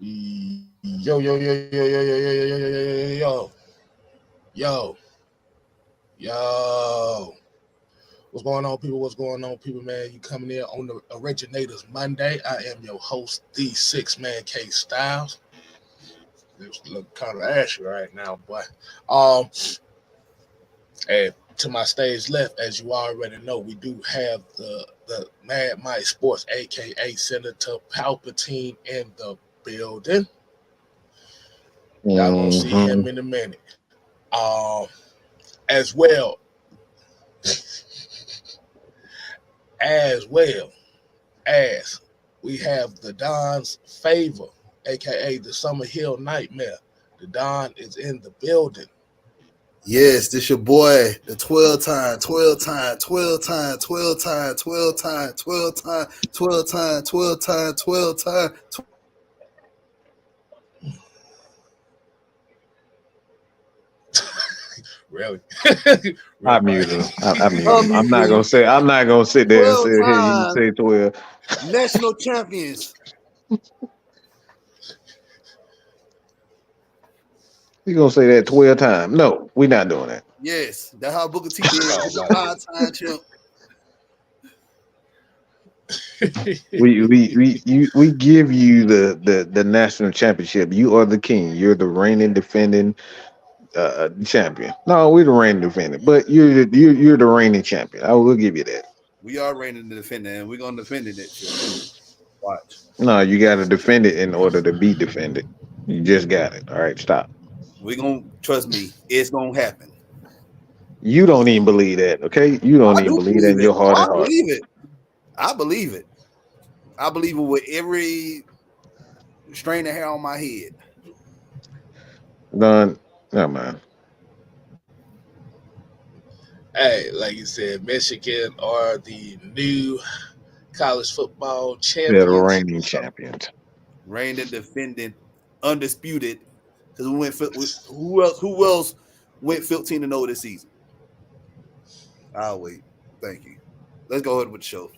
Yo, yo, yo, yo, yo, yo, yo, yo, yo, yo, yo, yo. What's going on, people? What's going on, people, man? You coming in on the Originators Monday. I am your host, the Six Man K Styles. It's looking kind of ashy right now, boy. And to my stage left, as you already know, we do have the Mad Mike Sports, aka Senator Palpatine, in the building. Y'all gonna see him in a minute. As well, as well as we have the Don's favor, aka the Summer Hill Nightmare. The Don is in the building. Yes, this your boy, the 12 time, 12 time, 12 time, 12 time, 12 time, 12 time, 12 time, 12 time, 12 time. Really? I mute him. I mute him. I'm not gonna say. I'm not gonna sit there and say, "Hey, you say 12." National champions. You gonna say that 12 times? No, we're not doing that. Yes, that's how Booker T did. He's a 5-time champ. We give you the national championship. You are the king. You're the reigning defending champion. No, we're the reigning defending, but you're the reigning champion. I will give you that. We are reigning the defender, and we're gonna defend it next year. Watch. No, you got to defend it in order to be defended. You just got it. All right, stop. We're gonna trust me. It's gonna happen. You don't even believe that, okay? You don't even believe that in your heart and heart. I believe it. I believe it. I believe it with every strain of hair on my head. None. No, man. Hey, like you said, Michigan are the new college football champions. They're the reigning champions. Reigning, defending, undisputed. Because we went. Who else went 15-0 this season? I'll wait. Thank you. Let's go ahead with the show.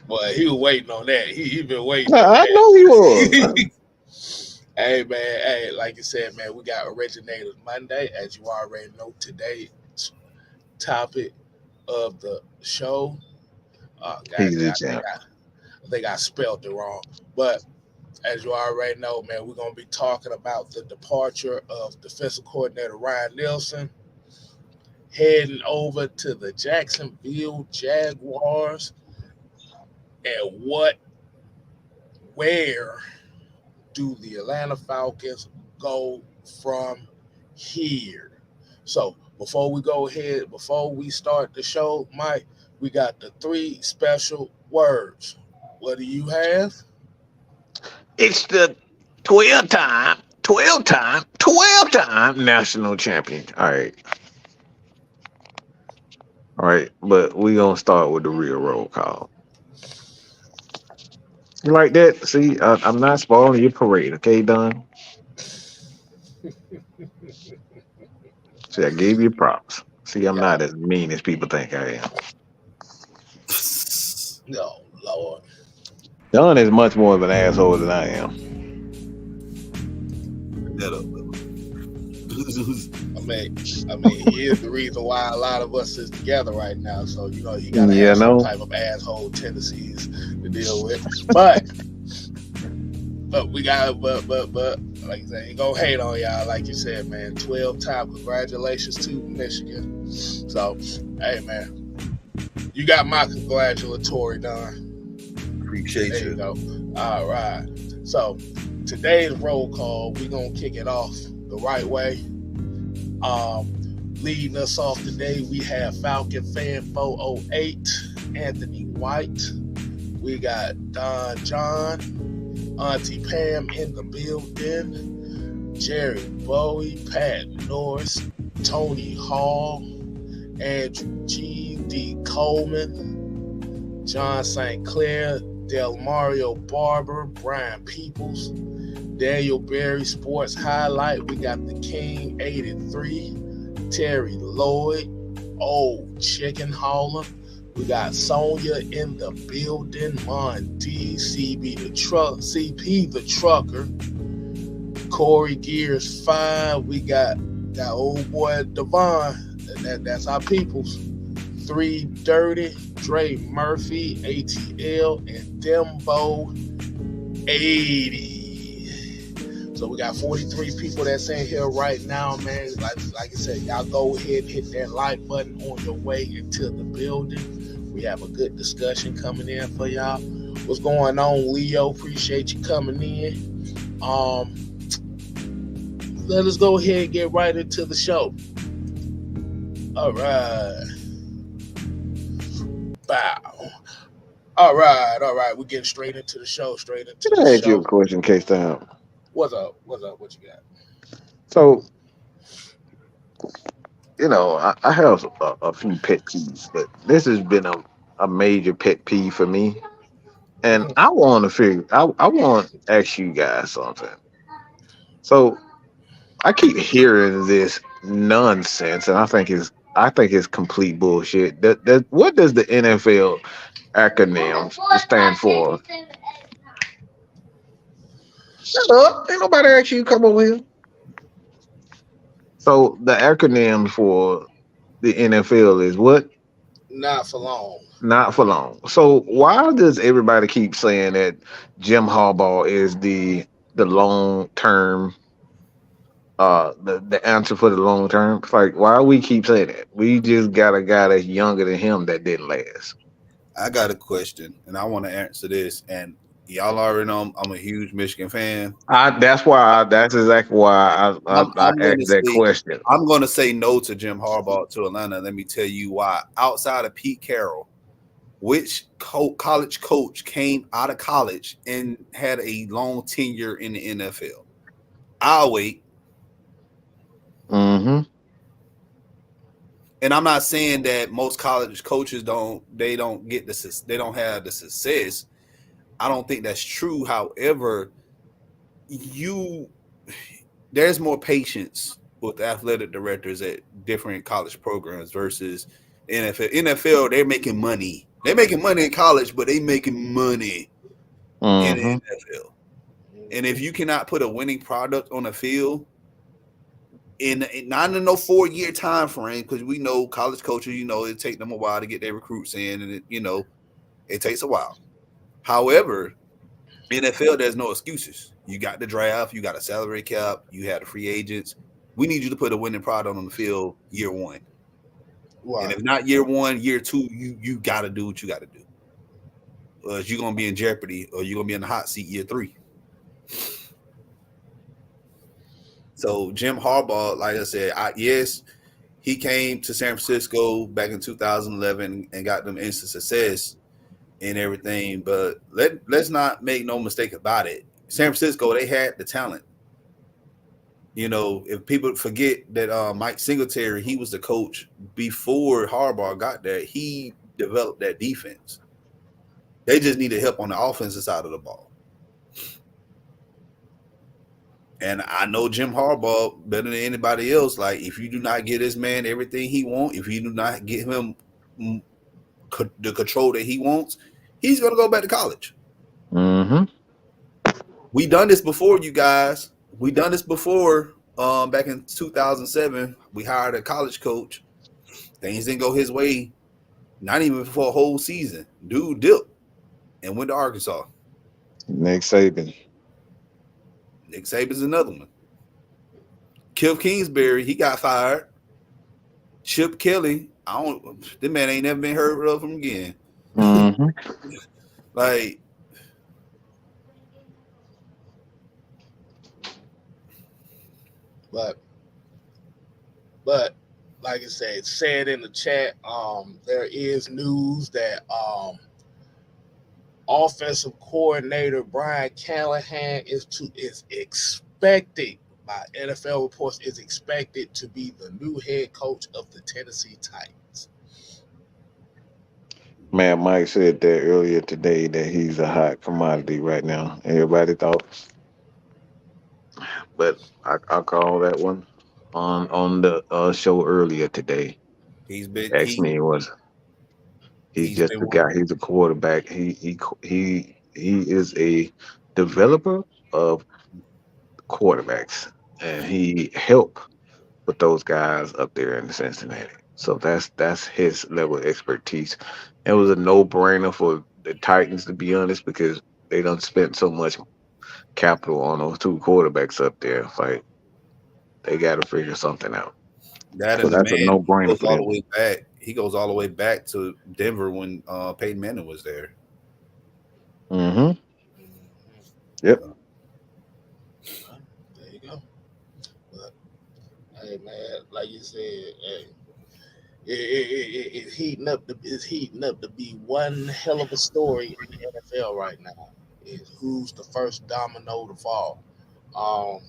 Boy, he was waiting on that. He been waiting. I know he was. Hey, man. Hey, like you said, man, we got Originators Monday. As you already know, today's topic of the show. I think I spelled it wrong. But as you already know, man, we're going to be talking about the departure of defensive coordinator Ryan Nielsen, heading over to the Jacksonville Jaguars, and where do the Atlanta Falcons go from here? So before we start the show, Mike, we got the 3 special words. What do you have? It's the 12-time national champion. All right, but we gonna start with the real roll call. You like that? See, I'm not spoiling your parade, okay, Don? See, I gave you props. See, I'm not as mean as people think I am. No, Lord. Don is much more of an asshole than I am. I mean, he is the reason why a lot of us is together right now. So you gotta have some type of asshole tendencies to deal with. But we got but like I said, ain't gonna hate on y'all. Like you said, man, 12-time congratulations to Michigan. So hey, man, you got my congratulatory done. Appreciate you. There you go. All right. So today's roll call, we're gonna kick it off the right way. Leading us off today, we have Falcon Fan 408, Anthony White. We got Don John, Auntie Pam in the building, Jerry Bowie, Pat Norris, Tony Hall, Andrew G, D Coleman, John St. Clair, Del Mario Barber, Brian Peoples, Daniel Berry Sports Highlight. We got the King 83, Terry Lloyd, Old Chicken Hauler. We got Sonya in the building. Mon D, CP the trucker. Corey Gears 5. We got that old boy Devon. That's our peoples. 3 Dirty, Dre Murphy, ATL, and Dembo 80. So we got 43 people that's in here right now, man. Like I said, y'all go ahead and hit that like button on your way into the building. We have a good discussion coming in for y'all. What's going on, Leo? Appreciate you coming in. Let us go ahead and get right into the show. All right. Bow. All right. We're getting straight into the show. Can I ask you a question, K-Style? What's up? What you got? So, I have a few pet peeves, but this has been a major pet peeve for me. And I want to I want to ask you guys something. So, I keep hearing this nonsense, and I think it's complete bullshit. What does the NFL acronym stand for? Shut up! Ain't nobody asked you to come over here. So the acronym for the NFL is what? Not for long. Not for long. So why does everybody keep saying that Jim Harbaugh is the long term the answer for the long term? It's like why we keep saying that? We just got a guy that's younger than him that didn't last. I got a question, and I want to answer this. And y'all already know I'm a huge Michigan fan. That's exactly why I I'm going to asked that say question. I'm going to say no to Jim Harbaugh to Atlanta. Let me tell you why. Outside of Pete Carroll, which college coach came out of college and had a long tenure in the NFL? I'll wait. Mm-hmm. And I'm not saying that most college coaches don't have the success. I don't think that's true. However, there's more patience with athletic directors at different college programs versus NFL. NFL, they're making money. They're making money in college, but they making money in the Mm-hmm. NFL. And if you cannot put a winning product on the field in not in no 4-year time frame, because we know college coaches, it take them a while to get their recruits in, and it takes a while. However, NFL, there's no excuses. You got the draft, you got a salary cap, you had the free agents. We need you to put a winning product on the field year one. Right. And if not year one, year two, you got to do what you got to do. You're going to be in jeopardy, or you're going to be in the hot seat year 3. So Jim Harbaugh, like I said, yes, he came to San Francisco back in 2011 and got them instant success and everything. But let's not make no mistake about it. San Francisco, they had the talent. If people forget that Mike Singletary, he was the coach before Harbaugh got there. He developed that defense. They just needed help on the offensive side of the ball. And I know Jim Harbaugh better than anybody else. Like, if you do not get this man everything he wants, if you do not get him the control that he wants, he's going to go back to college. Mm-hmm. We done this before, you guys. We done this before. Back in 2007, we hired a college coach. Things didn't go his way. Not even for a whole season. Dude dipped and went to Arkansas. Nick Saban. Nick Saban's another one. Cliff Kingsbury, he got fired. Chip Kelly, this man ain't never been heard of him again. Mm-hmm. Like, but like I said in the chat, there is news that offensive coordinator Brian Callahan is expected by NFL reports is expected to be the new head coach of the Tennessee Titans. Man, Mike said that earlier today that he's a hot commodity right now. Everybody thought, but I call that one on the show earlier today. he's been Asked me it was. He's He's just been a guy. He's a quarterback. He is a developer of quarterbacks, and he helped with those guys up there in Cincinnati. So that's his level of expertise. It was a no brainer for the Titans, to be honest, because they done spent so much capital on those two quarterbacks up there. Like they got to figure something out. that, So and the that's a man no brainer goes for all the them. way back. He goes all the way back to Denver when Peyton Manning was there. Mm-hmm. Mhm. Yep. Well, there you go. But hey, man, like you said, hey, it's heating up. It's heating up to be one hell of a story in the NFL right now. Is who's the first domino to fall? Um,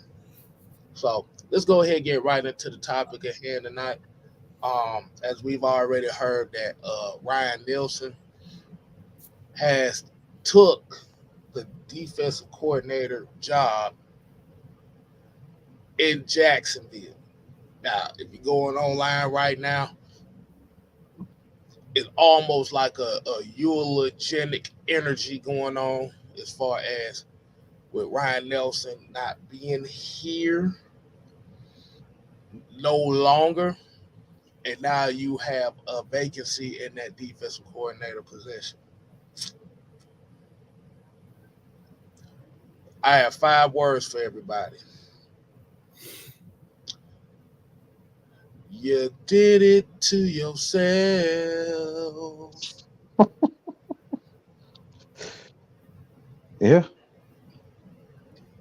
so let's go ahead and get right into the topic at hand tonight. As we've already heard that Ryan Nielsen has took the defensive coordinator job in Jacksonville. Now, if you're going online right now, it's almost like a eulogenic energy going on as far as with Ryan Nelson not being here no longer. And now you have a vacancy in that defensive coordinator position. I have 5 words for everybody. You did it to yourself. Yeah.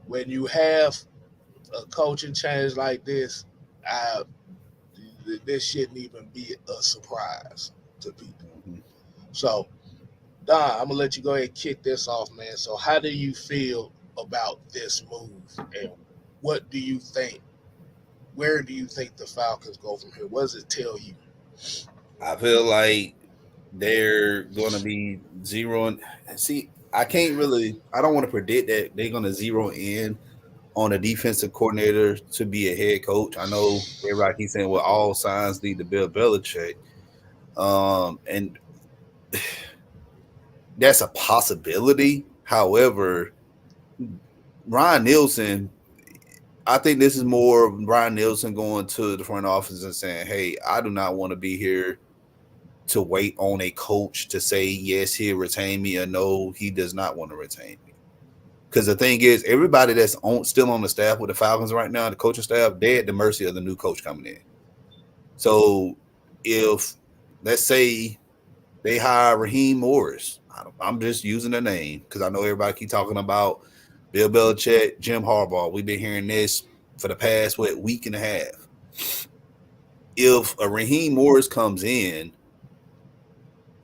When you have a coaching change like this, I, this shouldn't even be a surprise to people. Mhm. So, Don, I'm gonna let you go ahead and kick this off, man. So, how do you feel about this move, and what do you think? Where do you think the Falcons go from here? What does it tell you? I feel like they're going to be zeroing. See, I can't really. I don't want to predict that they're going to zero in on a defensive coordinator to be a head coach. I know everybody keeps saying, "Well, all signs lead to Bill Belichick," and that's a possibility. However, Ryan Nielsen, I think this is more of Ryan Nielsen going to the front office and saying, "Hey, I do not want to be here to wait on a coach to say yes, he'll retain me, or no, he does not want to retain me." Because the thing is, everybody that's still on the staff with the Falcons right now, the coaching staff, they're at the mercy of the new coach coming in. So if, let's say, they hire Raheem Morris, I'm just using the name because I know everybody keep talking about Bill Belichick, Jim Harbaugh. We've been hearing this for the past week and a half. If a Raheem Morris comes in,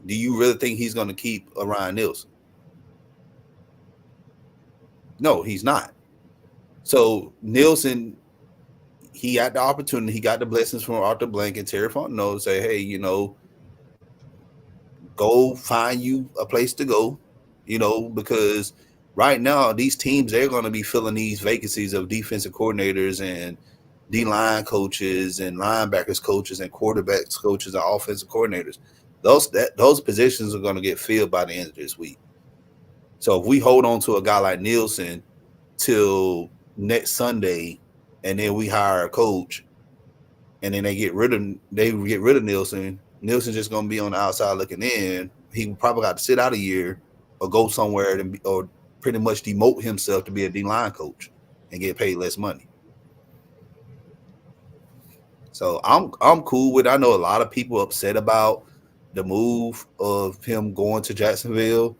do you really think he's going to keep a Ryan Nielsen? No, he's not. So Nielsen, he got the opportunity, he got the blessings from Arthur Blank and Terry Fontenot to say, "Hey, go find you a place to go," because right now these teams, they're going to be filling these vacancies of defensive coordinators and D line coaches and linebackers coaches and quarterbacks coaches and offensive coordinators. Those positions are going to get filled by the end of this week. So if we hold on to a guy like Nielsen till next Sunday, and then we hire a coach, and then they get rid of Nielsen. Nielsen's just gonna be on the outside looking in. He probably got to sit out a year or go somewhere or pretty much demote himself to be a D line coach and get paid less money. So I'm cool with it. I know a lot of people upset about the move of him going to Jacksonville,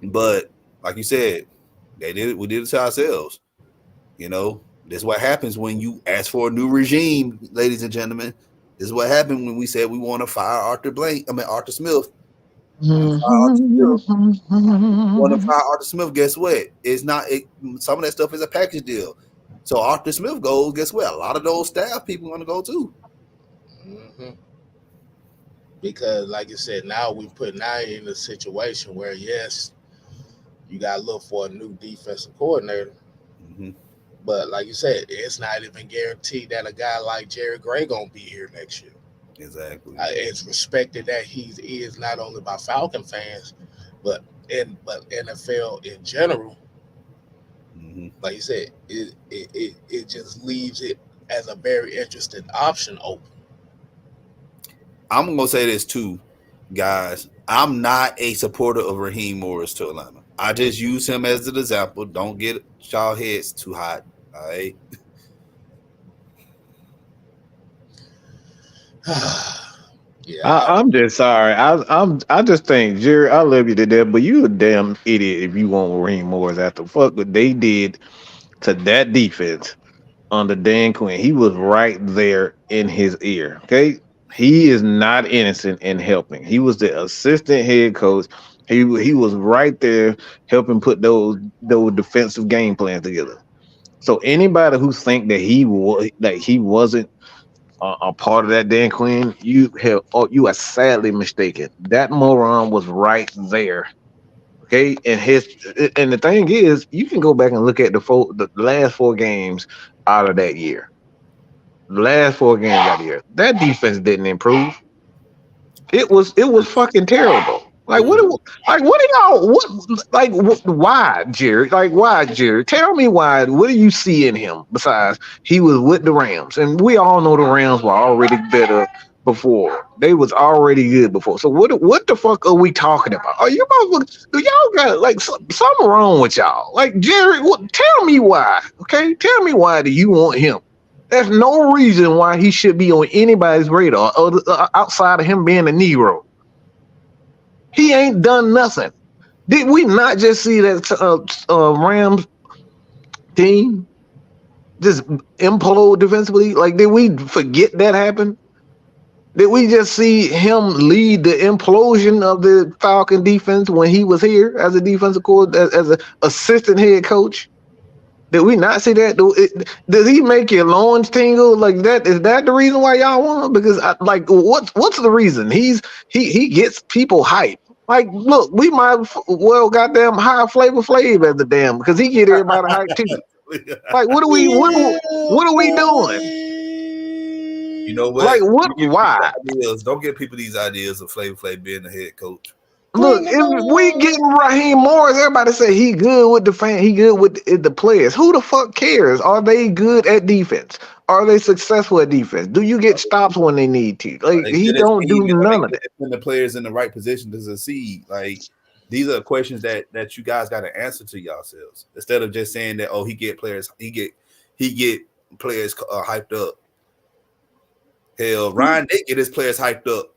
but like you said, we did it to ourselves. This is what happens when you ask for a new regime, ladies and gentlemen. This is what happened when we said we want to fire Arthur Smith. We want to fire Arthur Smith. Want to fire Arthur Smith? Guess what? It's not. Some of that stuff is a package deal. So Arthur Smith goes. Guess what? A lot of those staff people want to go too. Mm-hmm. Because, like you said, now we put now in a situation where yes, you got to look for a new defensive coordinator. Mm-hmm. But like you said, it's not even guaranteed that a guy like Jerry Gray gonna be here next year. Exactly. It's respected that he is not only by Falcon fans, but NFL in general. Mm-hmm. Like you said, it just leaves it as a very interesting option open. I'm gonna say this too, guys. I'm not a supporter of Raheem Morris to Atlanta. I just use him as an example. Don't get y'all heads too hot. All right. Yeah, I'm just sorry. I just think Jerry, I love you to death, but you a damn idiot if you want Raheem Morris after fuck what they did to that defense under Dan Quinn. He was right there in his ear. Okay. He is not innocent in helping. He was the assistant head coach. He was right there helping put those defensive game plans together. So anybody who think that he wasn't a part of that Dan Quinn, you are sadly mistaken. That moron was right there. Okay, and the thing is, you can go back and look at the last four games out of that year. The last four games out of the year, that defense didn't improve. It was fucking terrible. Like what? Mm-hmm. What are y'all? Why, Jerry? Like why, Jerry? Tell me why. What do you see in him besides he was with the Rams, and we all know the Rams were already better before. They was already good before. So what the fuck are we talking about? Are you do y'all got like something wrong with y'all? Like Jerry, tell me why. Okay, tell me why do you want him? There's no reason why he should be on anybody's radar outside of him being a Negro. He ain't done nothing. Did we not just see that Rams team just implode defensively? Like, did we forget that happened? Did we just see him lead the implosion of the Falcon defense when he was here as a defensive coordinator, as an assistant head coach? Did we not see that? Does he make your loins tingle like that? Is that the reason why y'all want him? Because what's the reason? He gets people hype. Like, look, we might well goddamn hire Flavor Flav as the damn because he get everybody hype too. Like, yeah, what are we doing? You know what? Like, what? You give people Why? ideas. Don't give people these ideas of Flavor Flav being the head coach. Look, bring him if we on. getting Raheem Morris, everybody say he good with the fan, he good with the players. Who the fuck cares? Are they good at defense? Are they successful at defense? Do you get stops when they need to? Are Like they he good at don't do scheming? Are they none of good that. at putting the players in the right position to succeed? Like these are questions that you guys got to answer to yourselves instead of just saying that he get players hyped up. Hell, Ryan Day get his players hyped up.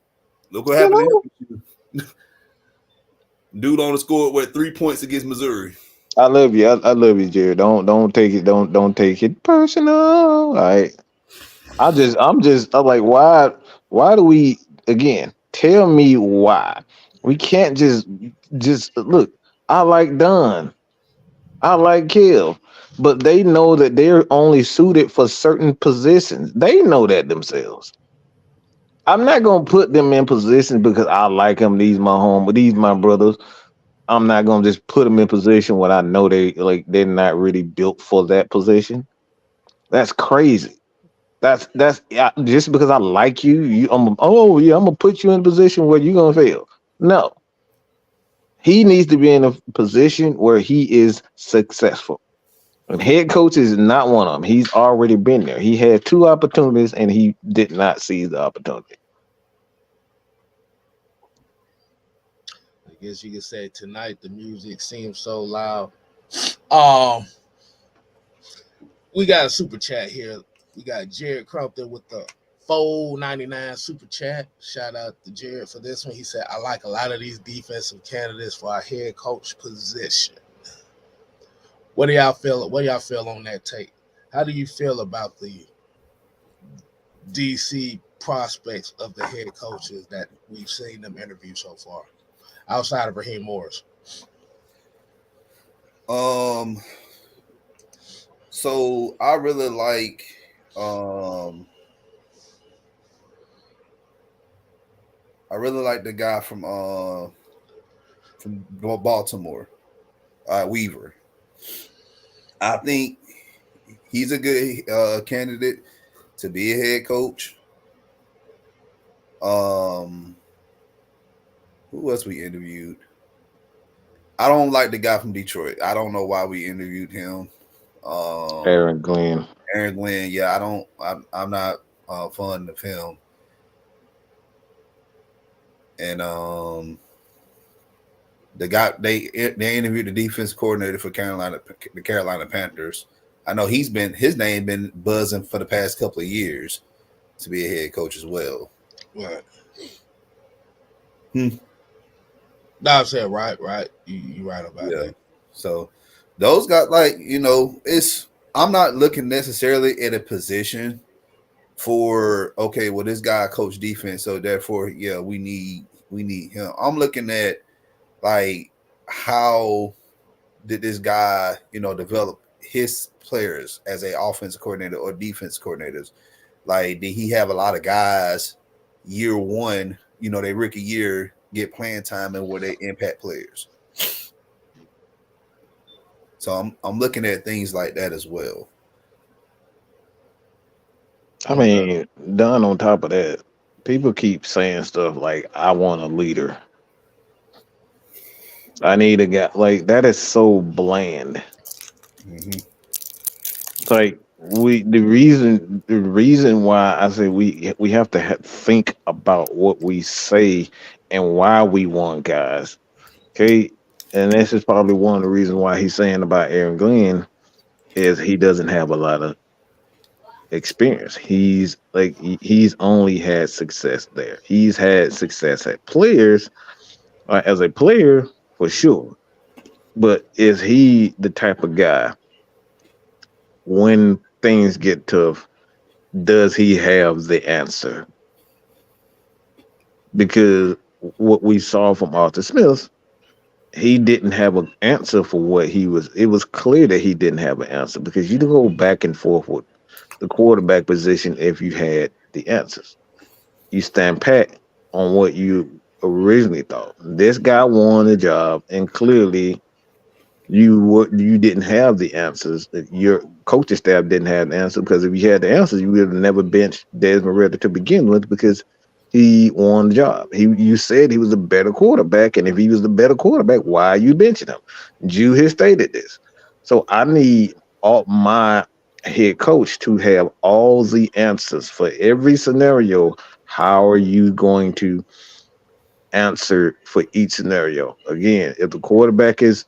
Look what You happened know, to him. Dude only scored 3 points against Missouri. I love you. I love you, Jared. Don't take it. Don't take it personal. All right. I'm like, why do we again? Tell me why. We can't just look. I like Dunn. I like Kill. But they know that they're only suited for certain positions. They know that themselves. I'm not gonna put them in positions because I like them. These my brothers. I'm not gonna just put them in position when I know they're not really built for that position. That's crazy. That's yeah, just because I like you. I'm gonna put you in a position where you're gonna fail. No, he needs to be in a position where he is successful. And head coach is not one of them. He's already been there. He had two opportunities and he did not seize the opportunity. I guess you could say tonight the music seems so loud. Um, we got a super chat here. We got Jared Crumpton with the $4.99 super chat. Shout out to Jared for this one. He said, I like a lot of these defensive candidates for our head coach position. What do y'all feel? What do y'all feel on that take? How do you feel about the DC prospects of the head coaches that we've seen them interview so far, outside of Raheem Morris? So I really like the guy from Baltimore, Weaver. I think he's a good candidate to be a head coach. Um, who else we interviewed? I don't like the guy from Detroit. I don't know why we interviewed him. Aaron Glenn. Aaron Glenn. Yeah, I don't. I'm not fond of him. And the guy they interviewed the defense coordinator for the Carolina Panthers. I know his name been buzzing for the past couple of years to be a head coach as well. Right. Hmm. No, I'm saying right. You right about that. So those got I'm not looking necessarily at a position for this guy coach defense, so therefore we need him. I'm looking at like how did this guy develop his players as a offensive coordinator or defense coordinators. Like, did he have a lot of guys year one, they rookie year, get playing time and where they impact players? So I'm looking at things like that as well. I mean, done on top of that, people keep saying stuff like, I want a leader. I need a guy. Like, that is so bland. Mm-hmm. It's like the reason why I say we have to think about what we say and why we want guys. Okay, and this is probably one of the reasons why he's saying about Aaron Glenn is he doesn't have a lot of experience. He's only had success there. He's had success at players as a player for sure, but is he the type of guy when things get tough? Does he have the answer? Because what we saw from Arthur Smith, he didn't have an answer for what he was. It was clear that he didn't have an answer because you go back and forth with the quarterback position if you had the answers. You stand pat on what you originally thought. This guy won the job, and clearly you didn't have the answers. Your coaching staff didn't have the answer because if you had the answers, you would have never benched Desmond Ritter to begin with because he won the job. You said he was a better quarterback, and if he was the better quarterback, why are you benching him? Jew has stated this. So I need all my head coach to have all the answers for every scenario. How are you going to answer for each scenario? Again, if the quarterback is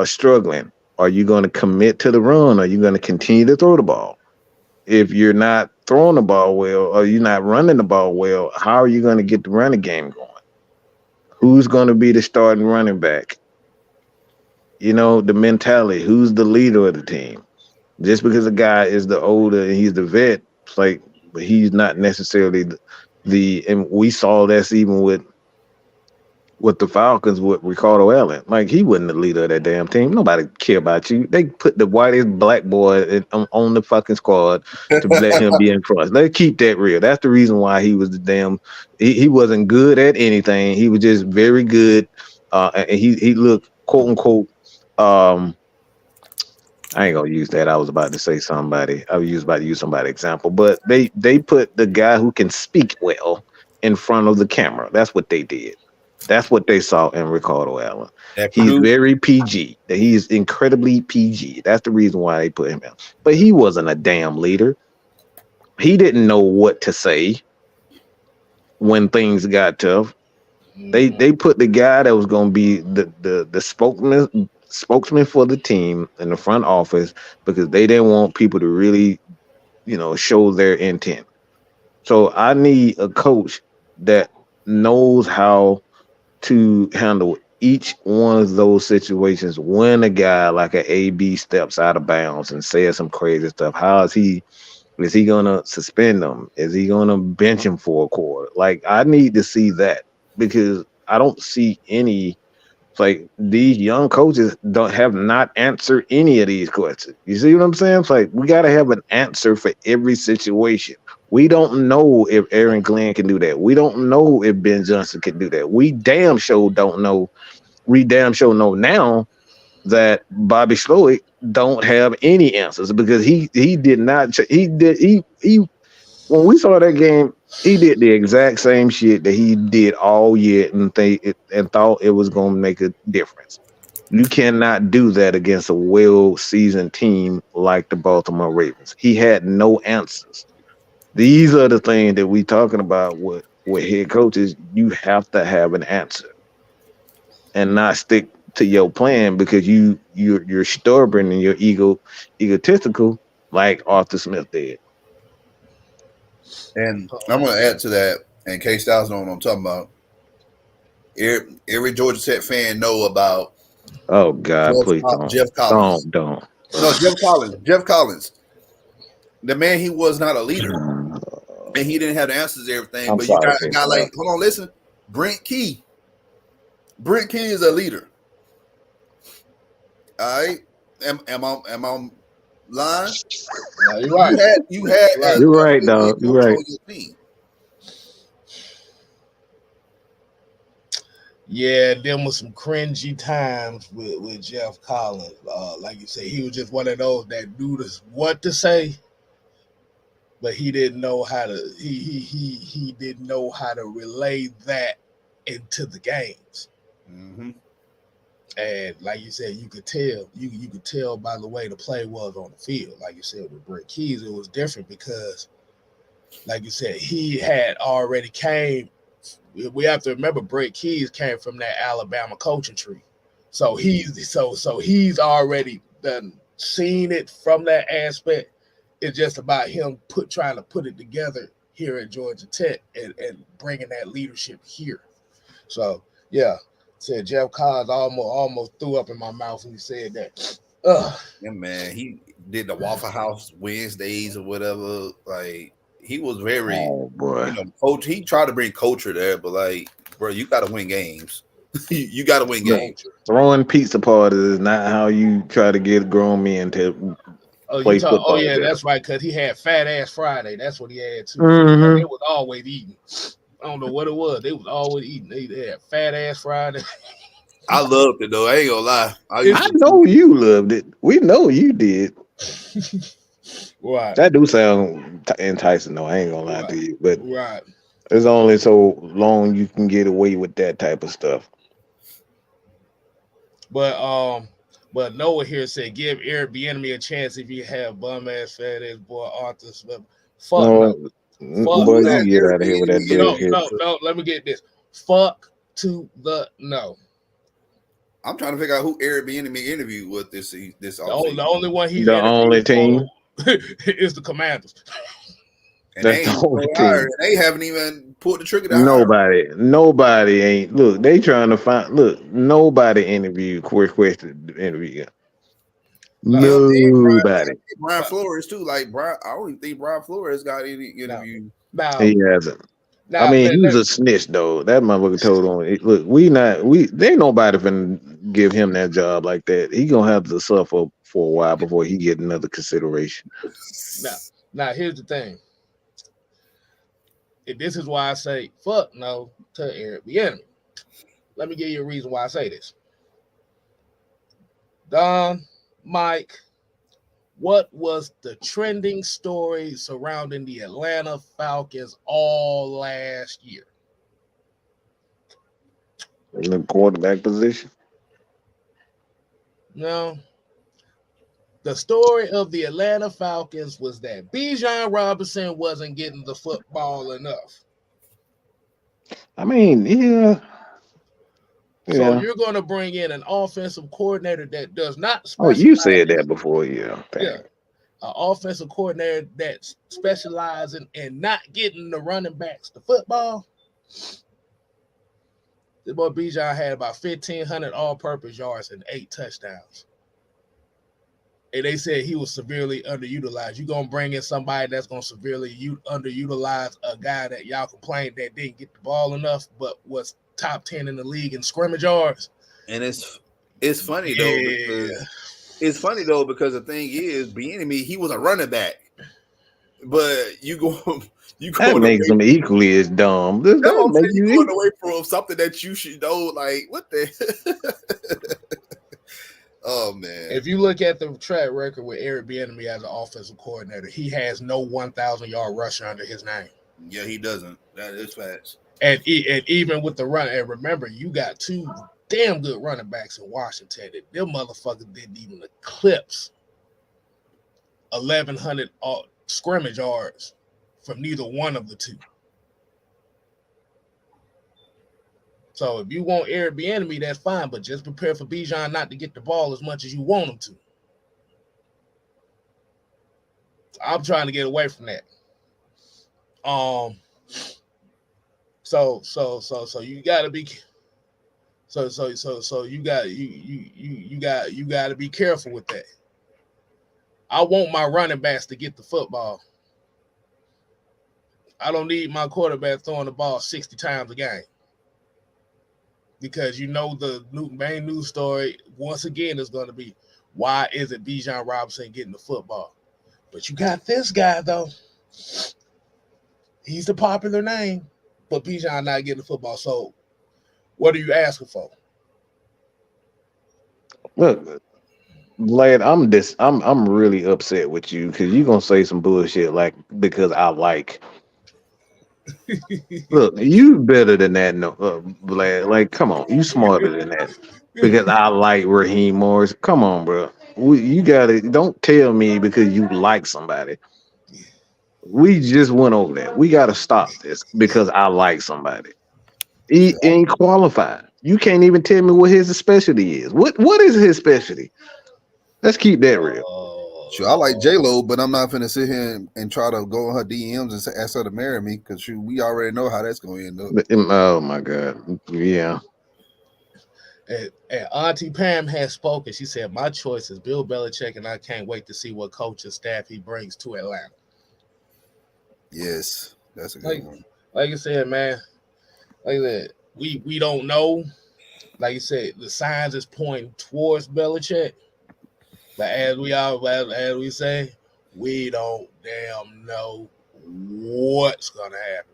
struggling, are you going to commit to the run? Are you going to continue to throw the ball? If you're not throwing the ball well or you're not running the ball well, how are you going to get the running game going? Who's going to be the starting running back? The mentality. Who's the leader of the team? Just because a guy is the older and he's the vet, it's like, but he's not necessarily and we saw this even with the Falcons with Ricardo Allen. Like, he wasn't the leader of that damn team. Nobody care about you. They put the whitest black boy on the fucking squad to let him be in front. Let's keep that real. That's the reason why he was the damn. He wasn't good at anything. He was just very good. And he looked, quote unquote. I ain't gonna use that. I was about to say somebody. I was about to use somebody example, but they put the guy who can speak well in front of the camera. That's what they did. That's what they saw in Ricardo Allen. He's very PG. He's incredibly PG. That's the reason why they put him in. But he wasn't a damn leader. He didn't know what to say when things got tough. They put the guy that was going to be the spokesman for the team in the front office because they didn't want people to really, show their intent. So I need a coach that knows how to handle each one of those situations when a guy like an AB steps out of bounds and says some crazy stuff. Is he gonna suspend them? Is he gonna bench him for a quarter? Like, I need to see that because I don't see any. It's like these young coaches have not answered any of these questions. You see what I'm saying? It's like we gotta have an answer for every situation. We don't know if Aaron Glenn can do that. We don't know if Ben Johnson can do that. We damn sure don't know. We damn sure know now that Bobby Slowick don't have any answers because he did not. He when we saw that game, He did the exact same shit that he did all year and thought it was gonna make a difference. You cannot do that against a well-seasoned team like the Baltimore Ravens. He had no answers. These are the things that we talking about with head coaches. You have to have an answer and not stick to your plan because you're stubborn and you're egotistical like Arthur Smith did. And I'm going to add to that, in case Styles know what I'm talking about. Every Georgia Tech fan know about Oh God, please Jeff Collins. don't. No, Jeff Collins. Jeff Collins. The man, he was not a leader. And he didn't have the answers to everything. I'm but you sorry, got a guy like, hold on, listen. Brent Key. Brent Key is a leader. All right. Am I lying? No, you're right. You're right, dog. You're right. Yeah, them was some cringy times with Jeff Collins. Like you say, he was just one of those that knew what to say, but he didn't know how to. He didn't know how to relay that into the games. Mm-hmm. And like you said, you could tell. You could tell by the way the play was on the field. Like you said with Brett Keys, it was different because, like you said, he had already came. We have to remember Brett Keys came from that Alabama coaching tree, so he's already done seen it from that aspect. It's just about him trying to put it together here at Georgia Tech and bringing that leadership here. So yeah, said Jeff Collins almost threw up in my mouth when he said that. Yeah, man, he did the Waffle House Wednesdays or whatever. Like he was very, coach. He tried to bring culture there, but like, bro, you got to win games. you got to win games. Throwing pizza parties is not how you try to get grown men to play football. Oh yeah, that's right. Cause he had Fat Ass Friday. That's what he had too. Mm-hmm. They was always eating. I don't know what it was. They was always eating. They had Fat Ass Friday. I loved it though. I ain't gonna lie. I know you loved it. We know you did. Right. That do sound enticing though. I ain't gonna lie to you, but right. It's only so long you can get away with that type of stuff. But Noah here said, give Eric Bieniemy a chance if you have bum ass fat ass boy Arthur Smith. Fuck no. Boy, you get out of here with that bullshit. No. Let me get this. Fuck to the no. I'm trying to figure out who Eric Bieniemy interviewed with this the only one he's the only team is the Commanders. And they haven't even pulled the trigger. Nobody ain't. Look, they trying to find. Look, nobody interviewed. Requested interview. Nobody. Brian Flores too. Like Brian, I don't even think Brian Flores got any interview. No. He hasn't. I mean, he's a snitch though. That motherfucker told on. Look, they ain't nobody finna give him that job like that. He gonna have to suffer for a while before he get another consideration. Now here's the thing. This is why I say fuck no to Eric Bieniemy. Let me give you a reason why I say this. Don, Mike, what was the trending story surrounding the Atlanta Falcons all last year? In the quarterback position? No. The story of the Atlanta Falcons was that Bijan Robinson wasn't getting the football enough. I mean, yeah. So you're going to bring in an offensive coordinator that does not specialize. Oh, you said that before, yeah. Yeah. An offensive coordinator that specializes in not getting the running backs the football. This boy Bijan had about 1,500 all-purpose yards and 8 touchdowns. And they said he was severely underutilized. You're going to bring in somebody that's going to severely underutilize a guy that y'all complained that didn't get the ball enough, but was top 10 in the league in scrimmage yards. And it's funny though because the thing is, Bieniemy, he was a running back, but that makes him equally as dumb. That's what I'm saying. You going away from something that you should know. Like what the. Oh man! If you look at the track record with Eric Bieniemy as an offensive coordinator, he has no 1,000-yard rusher under his name. Yeah, he doesn't. That is facts. And even with the run, and remember, you got two damn good running backs in Washington. And them motherfuckers didn't even eclipse 1,100 scrimmage yards from neither one of the two. So if you want Eric Bieniemy, that's fine, but just prepare for Bijan not to get the ball as much as you want him to. I'm trying to get away from that. So you gotta be you gotta be careful with that. I want my running backs to get the football. I don't need my quarterback throwing the ball 60 times a game. Because the main news story once again is going to be, why isn't Bijan Robinson getting the football? But you got this guy though. He's the popular name, but Bijan not getting the football. So, what are you asking for? Look, Vlad, I'm really upset with you because you're gonna say some bullshit like because I like. Look, you better than that, no, Vlad. Like, come on, you smarter than that. Because I like Raheem Morris. Come on, bro. You gotta don't tell me because you like somebody. We just went over that. We gotta stop this because I like somebody. He ain't qualified. You can't even tell me what his specialty is. What is his specialty? Let's keep that real. Sure, I like J-Lo, but I'm not finna sit here and try to go on her DMs and ask her to marry me because we already know how that's going to end up. Oh my God, yeah. And Auntie Pam has spoken. She said, "My choice is Bill Belichick, and I can't wait to see what coach and staff he brings to Atlanta." Yes, that's a good one. Like I said, man. Like I said, we don't know. Like you said, the signs is pointing towards Belichick. But as we say, we don't damn know what's gonna happen.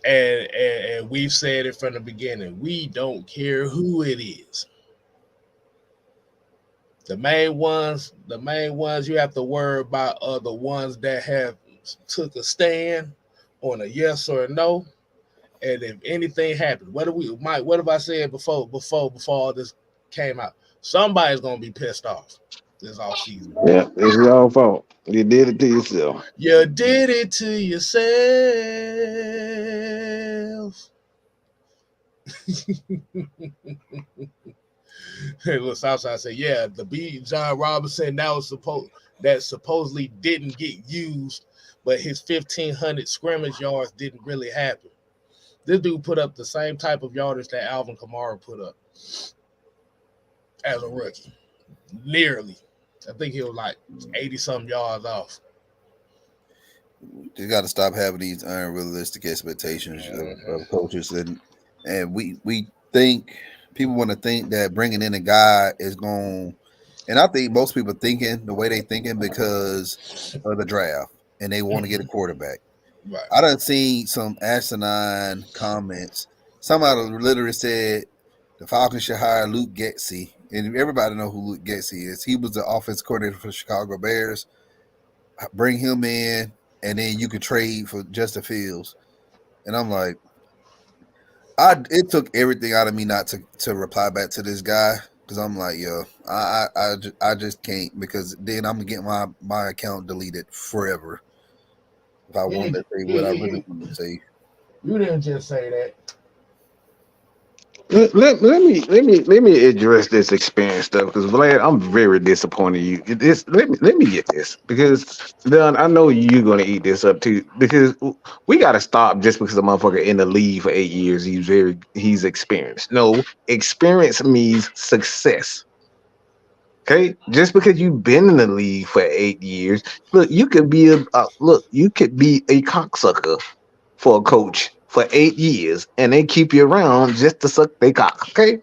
And we've said it from the beginning. We don't care who it is. The main ones you have to worry about are the ones that have took a stand on a yes or a no. And if anything happens, what have I said before all this came out? Somebody's gonna be pissed off this offseason. Yeah, it's your fault. You did it to yourself. You did it to yourself. Look, Southside said, "Yeah, the Bijan Robinson that supposedly didn't get used, but his 1,500 scrimmage yards didn't really happen. This dude put up the same type of yardage that Alvin Kamara put up as a rookie, nearly. I think he was like 80-something yards off." You got to stop having these unrealistic expectations of coaches, and we think people want to think that bringing in a guy is going, and I think most people thinking the way they thinking because of the draft, and they want to get a quarterback. Right. I done seen some asinine comments. Somebody literally said the Falcons should hire Luke Getsy, and everybody know who Luke Getsy is. He was the offensive coordinator for the Chicago Bears. Bring him in, and then you could trade for Justin Fields. And I'm like, it took everything out of me not to reply back to this guy because I'm like, yo, I just can't, because then I'm gonna get my account deleted forever if I wanted to say what I really want to say. You didn't just say that. Let me address this experience stuff because Vlad, I'm very disappointed in you. Let me get this because Don, I know you're gonna eat this up too because we gotta stop just because a motherfucker in the league for 8 years. He's experienced. No, experience means success. Okay, just because you've been in the league for 8 years, look, you could be a cocksucker for a coach for 8 years, and they keep you around just to suck their cock. Okay,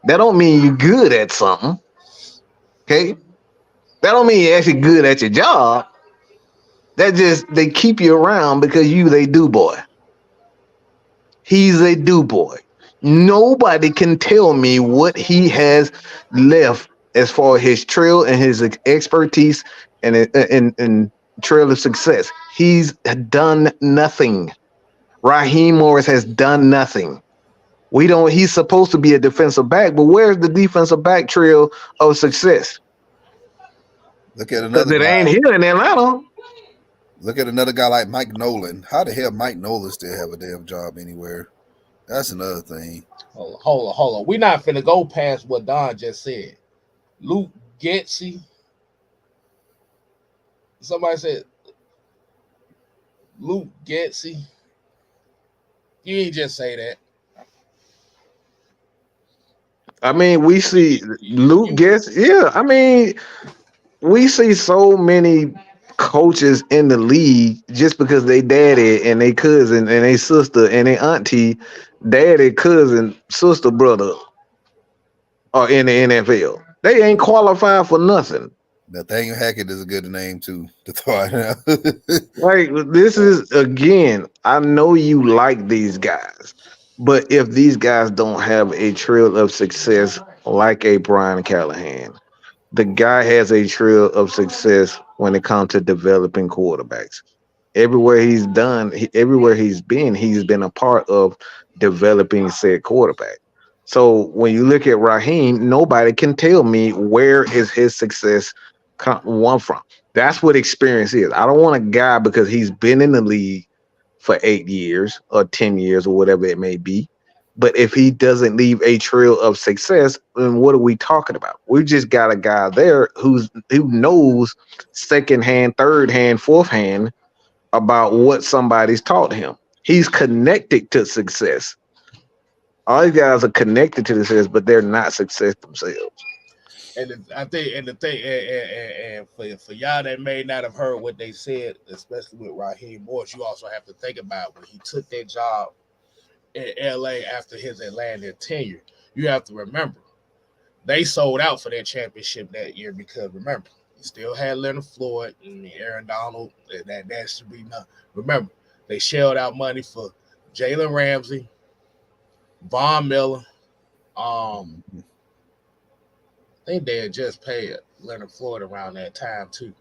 that don't mean you're good at something. Okay, that don't mean you're actually good at your job. That just they keep you around because they do boy. He's a do boy. Nobody can tell me what he has left as far as his trail and his expertise and trail of success. He's done nothing. Raheem Morris has done nothing. We don't. He's supposed to be a defensive back, but where's the defensive back trail of success? Look at Because another it guy. ain't here in Atlanta. Look at another guy like Mike Nolan. How the hell Mike Nolan still have a damn job anywhere? That's another thing. Hold on. We're not finna go past what Don just said. Luke Getsy. Somebody said Luke Getsy. You ain't just say that. I mean, we see Luke gets, yeah. I mean, we see so many coaches in the league just because they daddy and they cousin and they sister and they auntie, daddy, cousin, sister, brother are in the NFL. They ain't qualified for nothing. Nathaniel Hackett is a good name too to throw out. Like, this is, again, I know you like these guys, but if these guys don't have a trail of success like a Brian Callahan, the guy has a trail of success when it comes to developing quarterbacks. Everywhere everywhere he's been a part of developing said quarterback. So when you look at Raheem, nobody can tell me where is his success one from. That's what experience is. I don't want a guy because he's been in the league for 8 years or 10 years or whatever it may be. But if he doesn't leave a trail of success, then what are we talking about? We just got a guy there who knows second hand, third hand, fourth hand about what somebody's taught him. He's connected to success. All these guys are connected to success, but they're not success themselves. I think, and the thing, and for y'all that may not have heard what they said, especially with Raheem Morris, you also have to think about when he took that job in LA after his Atlanta tenure. You have to remember they sold out for that championship that year because remember, you still had Leonard Floyd and Aaron Donald. That should be enough. Remember, they shelled out money for Jalen Ramsey, Von Miller. I think they had just paid Leonard Floyd around that time too.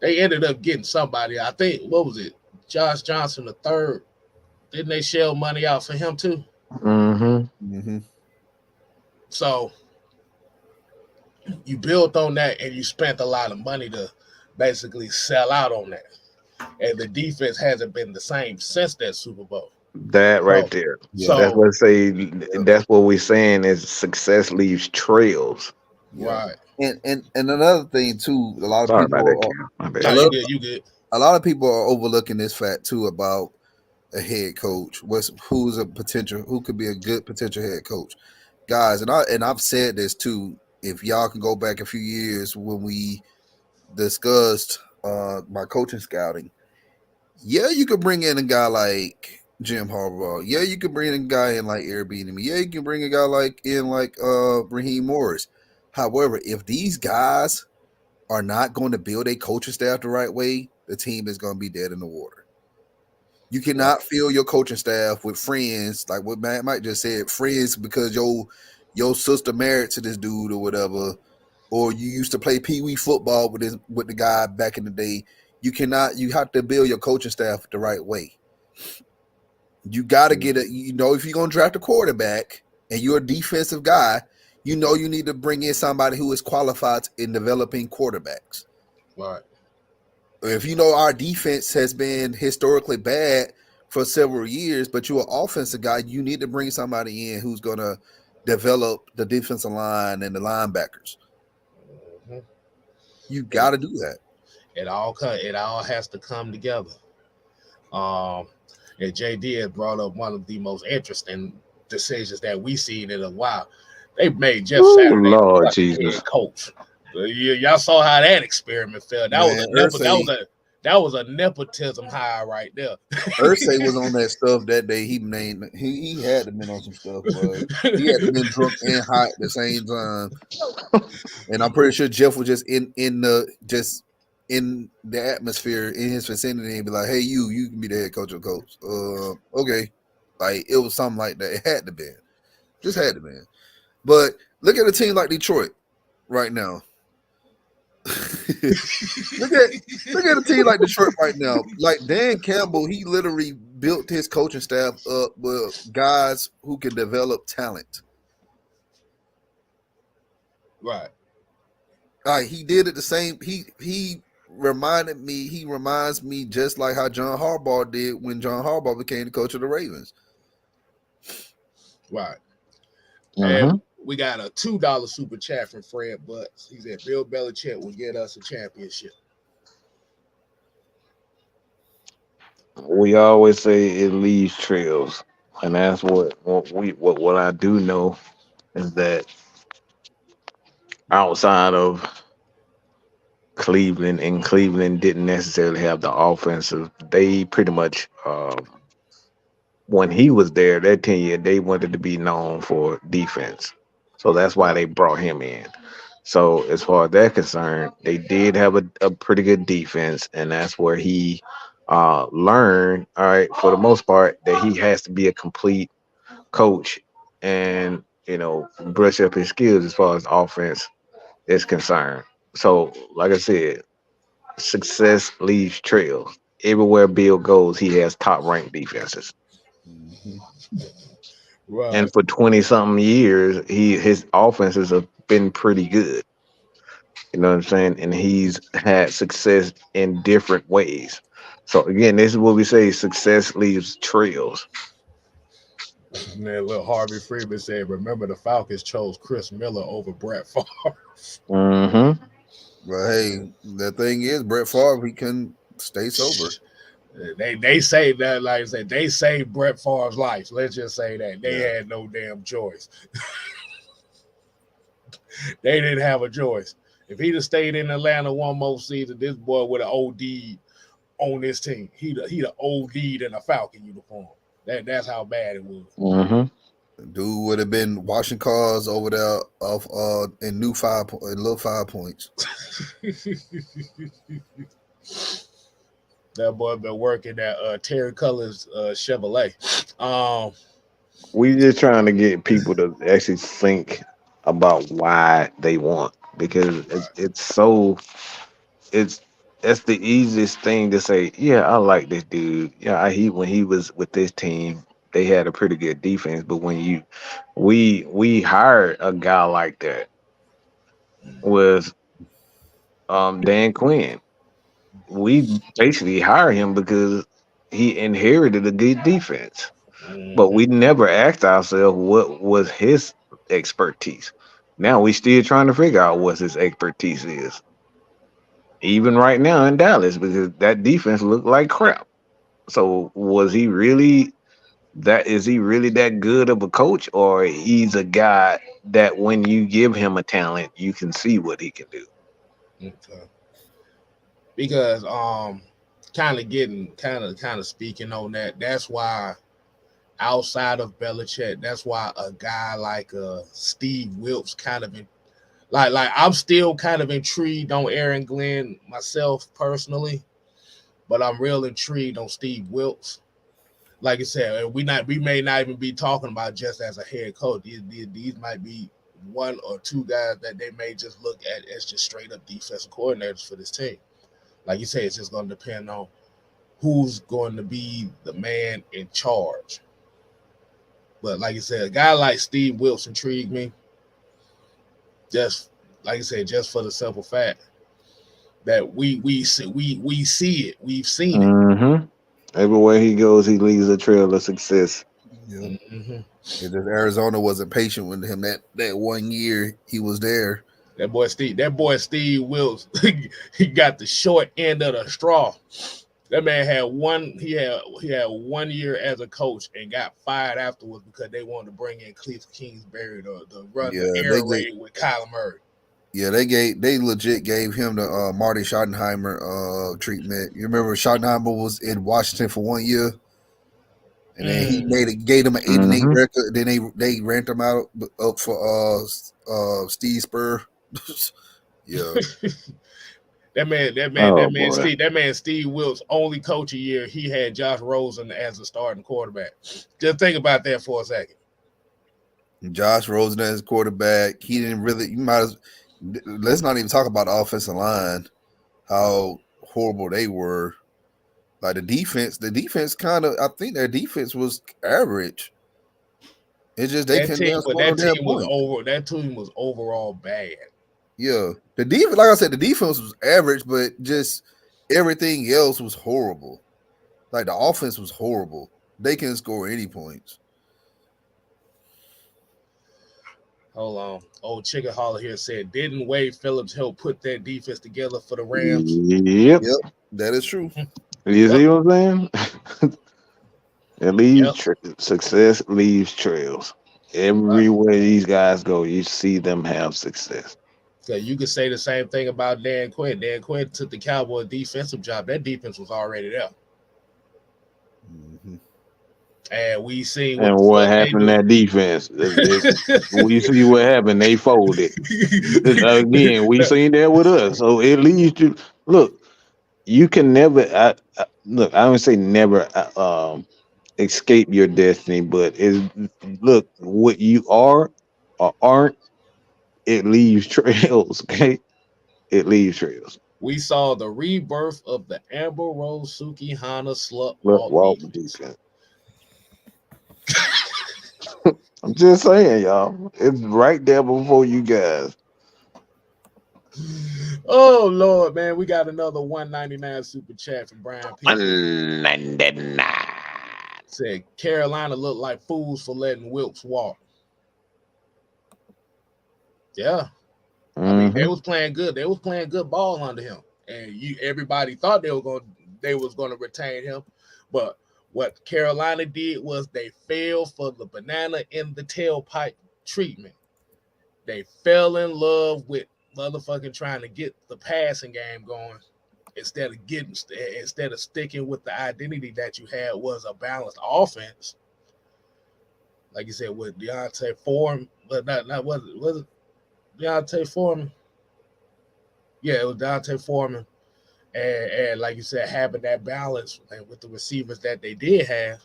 They ended up getting somebody. I think what was it, Josh Johnson the third? Didn't they shell money out for him too? Mm-hmm. So you built on that and you spent a lot of money to basically sell out on that. And the defense hasn't been the same since that Super Bowl. That right there. So that's what I say. That's what we're saying is success leaves trails. Right. And another thing too, a lot of Sorry people about that, Cam. My bad. You good. A lot of people are overlooking this fact too about a head coach. Who could be a good potential head coach. Guys, and I've said this too. If y'all can go back a few years when we discussed my coaching scouting, yeah, you could bring in a guy like Jim Harbaugh. Yeah, you could bring in a guy in like Airbnb. Yeah, you can bring a guy like Raheem Morris. However, if these guys are not going to build a coaching staff the right way, the team is going to be dead in the water. You cannot fill your coaching staff with friends, like what Matt Mike just said, friends because your sister married to this dude or whatever, or you used to play pee-wee football with the guy back in the day. You have to build your coaching staff the right way. You got to get if you're going to draft a quarterback and you're a defensive guy, you need to bring in somebody who is qualified in developing quarterbacks. Right. If our defense has been historically bad for several years, but you're an offensive guy, you need to bring somebody in who's going to develop the defensive line and the linebackers. Mm-hmm. You got to do that. It all has to come together. And JD has brought up one of the most interesting decisions that we've seen in a while. They made Jeff Saturday Lord Jesus head coach. Y'all saw how that experiment fell. That was a nepotism high right there. Irsay was on that stuff that day. He had to been on some stuff, bro. He had to been drunk and hot at the same time. And I'm pretty sure Jeff was just in the atmosphere in his vicinity and be like, "Hey, you can be the head coach of coach." Okay, like it was something like that. It had to be, just had to be. But look at a team like Detroit right now. look at a team like Detroit right now. Like Dan Campbell, he literally built his coaching staff up with guys who can develop talent. Right. He did it the same. He reminds me just like how John Harbaugh did when John Harbaugh became the coach of the Ravens. Right. Mm-hmm. And we got a $2 super chat from Fred Butts. He said Bill Belichick will get us a championship. We always say it leaves trails, and that's what I do know is that outside of Cleveland, and Cleveland didn't necessarily have the offensive. They pretty much, when he was there, that 10 year, they wanted to be known for defense. So that's why they brought him in. So as far as they're concerned, they did have a pretty good defense, and that's where he learned, all right, for the most part, that he has to be a complete coach and brush up his skills as far as offense is concerned. So, like I said, success leaves trails. Everywhere Bill goes, he has top ranked defenses. Right. And for 20 something years, his offenses have been pretty good. You know what I'm saying? And he's had success in different ways. So again, this is what we say: success leaves trails. And then little Harvey Freeman said, remember the Falcons chose Chris Miller over Brett Favre. Mm-hmm. But hey, the thing is, Brett Favre, he couldn't stay sober. They say that, like I said, they saved Brett Favre's life. Let's just say that. They had no damn choice. They didn't have a choice. If he'd have stayed in Atlanta one more season, this boy would have OD'd on this team. He'd have OD'd in a Falcon uniform. That's how bad it was. Mm-hmm. Dude would have been washing cars over there off in little 5 points. That boy been working at Terry Colors Chevrolet. We just trying to get people to actually think about why they want, because it's that's the easiest thing to say. Yeah, I like this dude. Yeah, when he was with this team, they had a pretty good defense. But when we hired a guy like that with Dan Quinn, we basically hired him because he inherited a good defense. But we never asked ourselves what was his expertise. Now we still trying to figure out what his expertise is. Even right now in Dallas, because that defense looked like crap. So was he really that is he really that good of a coach, or he's a guy that when you give him a talent, you can see what he can do? Okay. Because kind of speaking on that, that's why outside of Belichick, that's why a guy like Steve Wilkes kind of like I'm still kind of intrigued on Aaron Glenn myself personally, but I'm real intrigued on Steve Wilkes. Like I said, we may not even be talking about just as a head coach. These might be one or two guys that they may just look at as just straight up defensive coordinators for this team. Like you say, it's just going to depend on who's going to be the man in charge. But like you said, a guy like Steve Wilkes intrigued me. Just like I said, just for the simple fact that we see it, we've seen it. Mm-hmm. Everywhere he goes, he leaves a trail of success. Yeah. Mm-hmm. Arizona wasn't patient with him that 1 year he was there. That boy Steve Wilkes, he got the short end of the straw. That man had one 1 year as a coach and got fired afterwards because they wanted to bring in Cliff Kingsbury to run the air raid with Kyler Murray. Yeah, they legit gave him the Marty Schottenheimer treatment. You remember Schottenheimer was in Washington for 1 year, and then he gave him an 8-8 record. Then they ranked him up for Steve Spurrier. Yeah. That man Steve Wilkes only coach a year. He had Josh Rosen as a starting quarterback. Just think about that for a second. Josh Rosen as quarterback. He didn't really. Let's not even talk about the offensive line. how horrible they were. Like the defense kind of, I think their defense was average. It's just they couldn't score no damn points. That team was overall bad. Yeah, the defense, like I said, the defense was average, but just everything else was horrible. Like the offense was horrible. They couldn't score any points. Hold on. Old Chicken Holler here said, didn't Wade Phillips help put that defense together for the Rams? Yep. That is true. You see what I'm saying? It leaves success leaves trails. Everywhere these guys go, you see them have success. So you could say the same thing about Dan Quinn. Dan Quinn took the Cowboys defensive job. That defense was already there. Mm-hmm. And we see what happened to that defense. We see what happened. They folded. Again, we seen that with us. So it leads to look. You can never. I don't say never escape your destiny, but look what you are or aren't. It leaves trails. Okay, it leaves trails. We saw the rebirth of the Amber Rose Sukihana Slut Walk defense. I'm just saying, y'all. It's right there before you guys. Oh Lord, man, we got another $1.99 super chat from Brian P. $1.99. Said Carolina looked like fools for letting Wilkes walk. Yeah. I mean, they was playing good. They was playing good ball under him. And everybody thought they was gonna retain him. But what Carolina did was they fell for the banana in the tailpipe treatment. They fell in love with motherfucking trying to get the passing game going instead of sticking with the identity that you had was a balanced offense. Like you said, with Deontay Foreman, but not was it Deontay Foreman? Yeah, it was Deontay Foreman. And like you said, having that balance and with the receivers that they did have,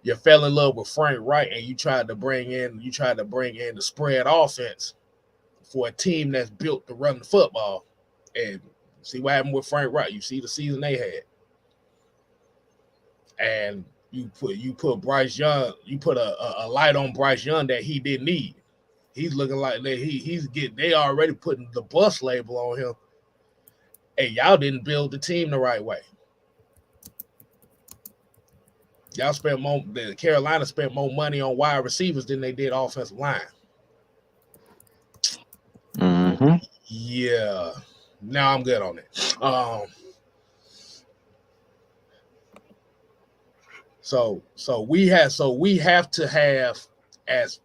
you fell in love with Frank Wright and you tried to bring in the spread offense for a team that's built to run the football. And see what happened with Frank Wright. You see the season they had. And you put Bryce Young, you put a light on Bryce Young that he didn't need. He's looking like they already putting the bus label on him. Hey, y'all didn't build the team the right way. Carolina spent more money on wide receivers than they did offensive line. Mm-hmm. Yeah. Now I'm good on it. So we have to have, as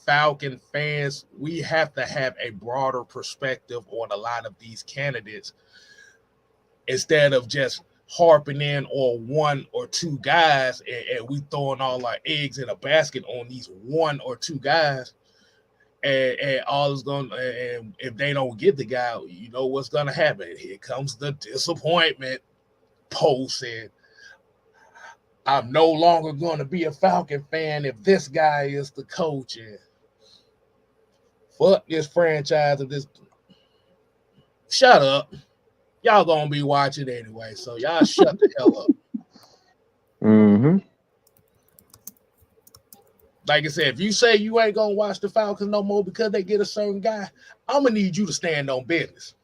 Falcon fans, we have to have a broader perspective on a lot of these candidates instead of just harping in on one or two guys and we throwing all our eggs in a basket on these one or two guys. And all is going, and if they don't get the guy, you know what's going to happen. Here comes the disappointment post, and I'm no longer going to be a Falcon fan if this guy is the coach. And fuck this franchise of this. Shut up. Y'all going to be watching anyway, so y'all shut the hell up. Mm-hmm. Like I said, if you say you ain't going to watch the Falcons no more because they get a certain guy, I'm going to need you to stand on business.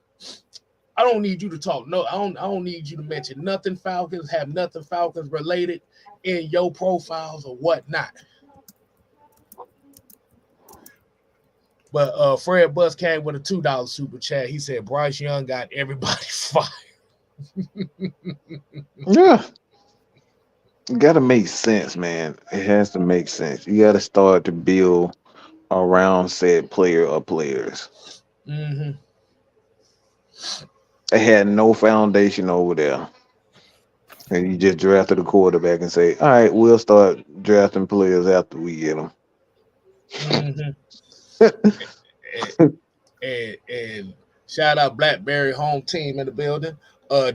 I don't need you to talk. No, I don't need you to mention nothing Falcons, have nothing Falcons related in your profiles or whatnot. But Fred Bus came with a $2 super chat. He said Bryce Young got everybody fired. Yeah. It got to make sense, man. It has to make sense. You got to start to build around said player or players. Mm-hmm. They had no foundation over there. And you just drafted a quarterback and say, all right, we'll start drafting players after we get them. Mm-hmm. and shout out Blackberry home team in the building.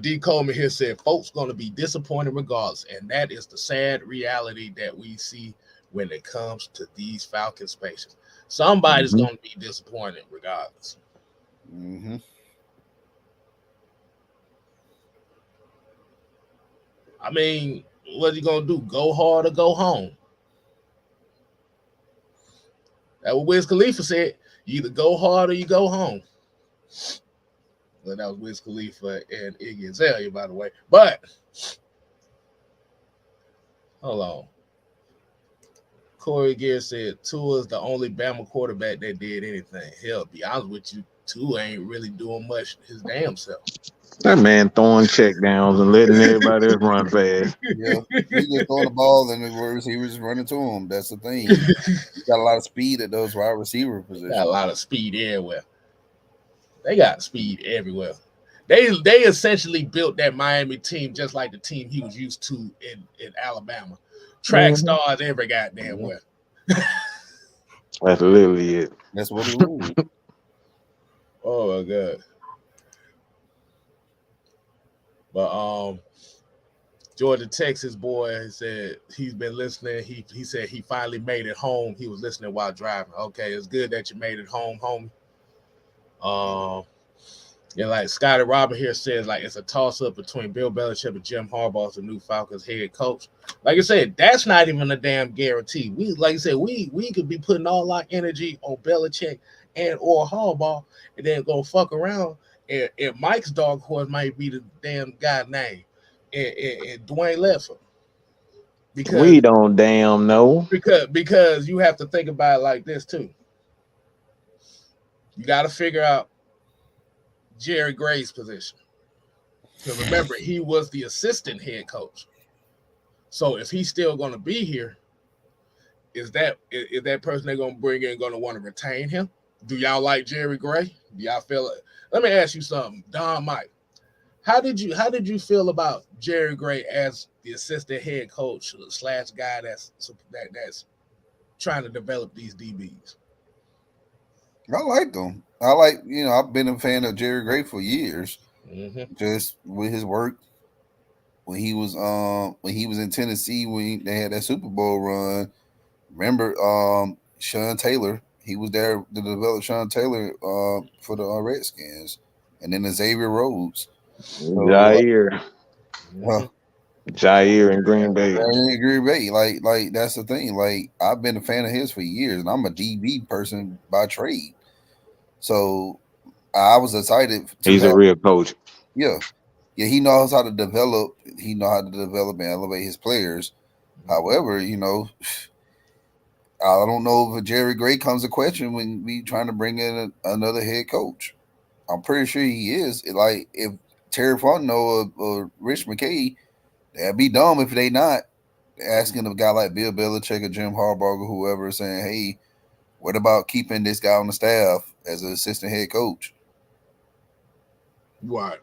D. Coleman here said, folks going to be disappointed regardless. And that is the sad reality that we see when it comes to these Falcon spaces. Somebody's going to be disappointed regardless. Mm-hmm. I mean, what you gonna do? Go hard or go home? That's what Wiz Khalifa said. You either go hard or you go home. Well, that was Wiz Khalifa and Iggy Azalea, by the way. But hold on. Corey Gear said Tua is the only Bama quarterback that did anything. Hell, be honest with you, Tua ain't really doing much his damn self. That man throwing check downs and letting everybody else run fast. Yeah, he just throwing the ball and the receivers running to him. That's the thing. He got a lot of speed at those wide receiver positions. Got a lot of speed everywhere. They got speed everywhere. They essentially built that Miami team just like the team he was used to in Alabama. Track stars every goddamn well. That's literally it. That's what it was. Oh my god. But Georgia, Texas boy said he's been listening. He said he finally made it home. He was listening while driving. Okay, it's good that you made it home, homie. Yeah, like Scotty Robert here says, like it's a toss-up between Bill Belichick and Jim Harbaugh as the new Falcons head coach. Like I said, that's not even a damn guarantee. We, like I said, we could be putting all our energy on Belichick and or Harbaugh, and then go fuck around. And Mike's dog horse might be the damn guy's name, and Dwayne Leffler. Because we don't damn know. Because you have to think about it like this too. You got to figure out Jerry Gray's position. Because remember, he was the assistant head coach. So if he's still going to be here, is that person they're going to bring in going to want to retain him? Do y'all like Jerry Gray? Do y'all feel it? Let me ask you something, Don Mike. How did you feel about Jerry Gray as the assistant head coach / guy that's trying to develop these DBs? I like them. I've been a fan of Jerry Gray for years. Just with his work when he was in Tennessee when they had that Super Bowl run. Remember Sean Taylor? He was there to develop Sean Taylor for the Redskins, and then Xavier Rhodes. Jair in Green Bay. In Green Bay, like that's the thing. Like I've been a fan of his for years, and I'm a DB person by trade. So I was excited. He's a real coach. Yeah, he knows how to develop. He knows how to develop and elevate his players. However, I don't know if Jerry Gray comes a question when we trying to bring in another head coach. I'm pretty sure he is. Like if Terry Fontenot or Rich McKay, that'd be dumb if they not asking a guy like Bill Belichick or Jim Harbaugh or whoever saying, "Hey, what about keeping this guy on the staff as an assistant head coach?" Right.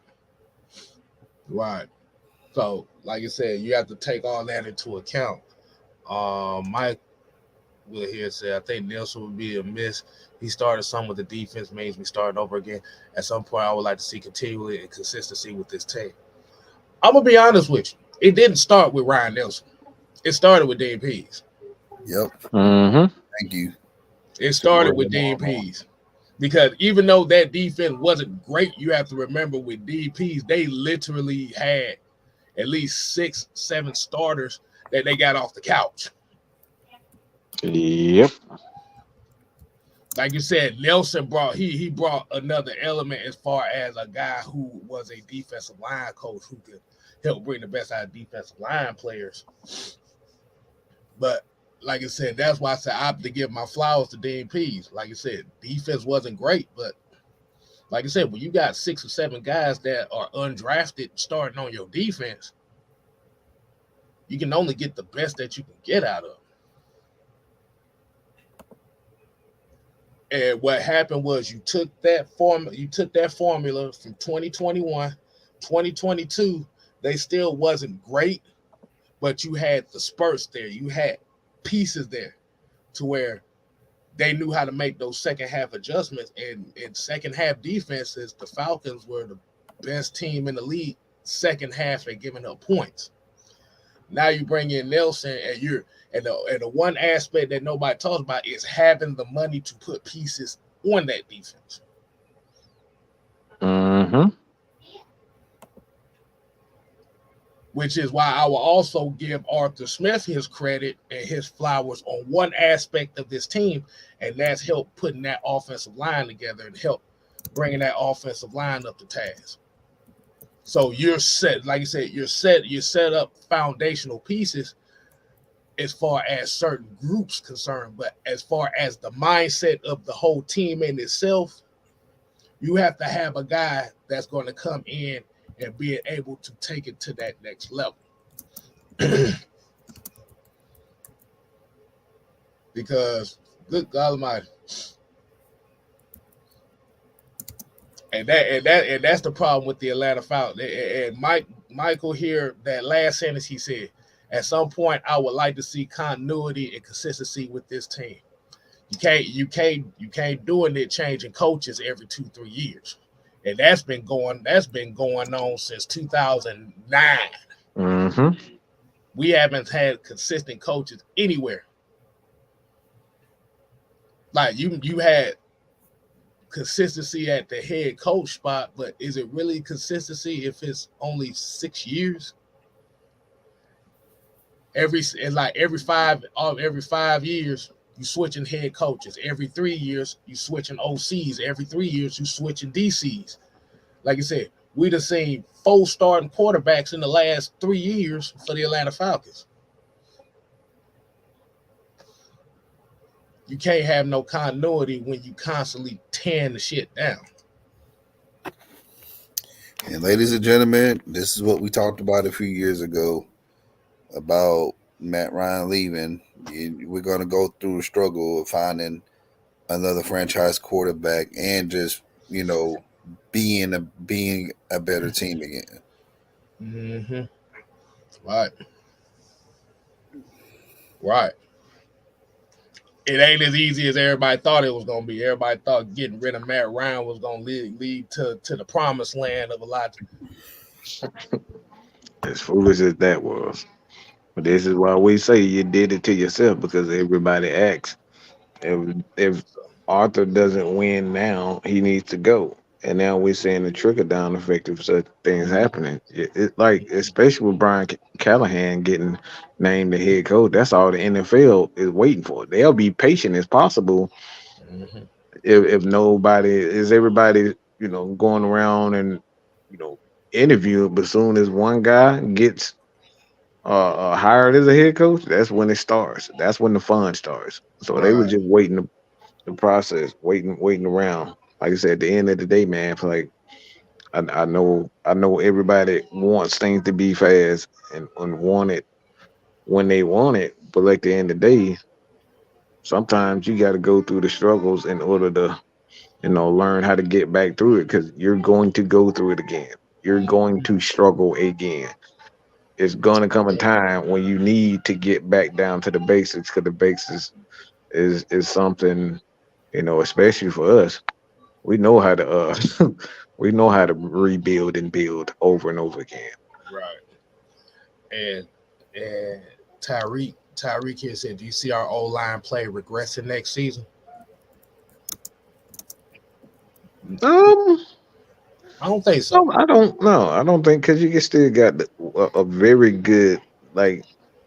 So, like I said, you have to take all that into account. Mike will here say, I think Nielsen would be a miss. He started some with the defense, means we starting over again. At some point, I would like to see continuity and consistency with this team. I'm going to be honest with you. It didn't start with Ryan Nielsen. It started with Dean Pease. Yep. Thank you. It started with Dean Pease. Because even though that defense wasn't great, you have to remember with Dean Pease, they literally had at least 6-7 starters that they got off the couch. Yep. Like you said, Nielsen brought he brought another element as far as a guy who was a defensive line coach who could help bring the best out of defensive line players. But like I said, that's why I said I have to give my flowers to Dean Pease. Like I said, defense wasn't great, but like I said, when you got 6 or 7 guys that are undrafted starting on your defense, you can only get the best that you can get out of them. And what happened was you took that formula from 2021, 2022. They still wasn't great, but you had the spurts there. You had pieces there to where they knew how to make those second half adjustments. And in second half defenses, the Falcons were the best team in the league second half at giving up points. Now you bring in Nielsen, and the one aspect that nobody talks about is having the money to put pieces on that defense. which is why I will also give Arthur Smith his credit and his flowers on one aspect of this team, and that's help putting that offensive line together and help bringing that offensive line up to task. So you're set, like you said, you're set up foundational pieces as far as certain groups concerned, but as far as the mindset of the whole team in itself, you have to have a guy that's going to come in and be able to take it to that next level. Because good God Almighty. And that's the problem with the Atlanta Falcons. And Michael here, that last sentence he said, at some point I would like to see continuity and consistency with this team. You can't do it changing coaches every 2-3 years. And that's been going on since 2009. Mm-hmm. We haven't had consistent coaches anywhere. Like you had consistency at the head coach spot, but is it really consistency if it's only 6 years? Every 5 years you switching head coaches. Every 3 years you switching OCs. Every 3 years you switching DCs. Like I said, we'd have seen 4 starting quarterbacks in the last 3 years for the Atlanta Falcons. You can't have no continuity when you constantly tearing the shit down. And ladies and gentlemen, this is what we talked about a few years ago about Matt Ryan leaving. We're going to go through a struggle of finding another franchise quarterback and just, being a better team again. Mm-hmm. Right. It ain't as easy as everybody thought it was going to be. Everybody thought getting rid of Matt Ryan was going to lead to the promised land of a lot. As foolish as that was. But this is why we say you did it to yourself, because everybody acts. If Arthur doesn't win now, he needs to go. And now we're seeing the trickle down effect of such things happening. It like, especially with Brian Callahan getting named the head coach, that's all the NFL is waiting for. They'll be patient as possible. Mm-hmm. If nobody is everybody, going around and interviewing, but soon as one guy gets hired as a head coach, that's when it starts. That's when the fun starts. So they were Right. just waiting the process, waiting around. Like I said, at the end of the day, man, like I know everybody wants things to be fast and want it when they want it, but like the end of the day, sometimes you got to go through the struggles in order to learn how to get back through it, because you're going to go through it again. You're going to struggle again. It's going to come a time when you need to get back down to the basics, because the basics is something, especially for us. We know how to we know how to rebuild and build over and over again. Right. And Tyreek here said, do you see our O-line play regressing next season? I don't think so. No, I don't know. I don't think, because you still got a very good, like,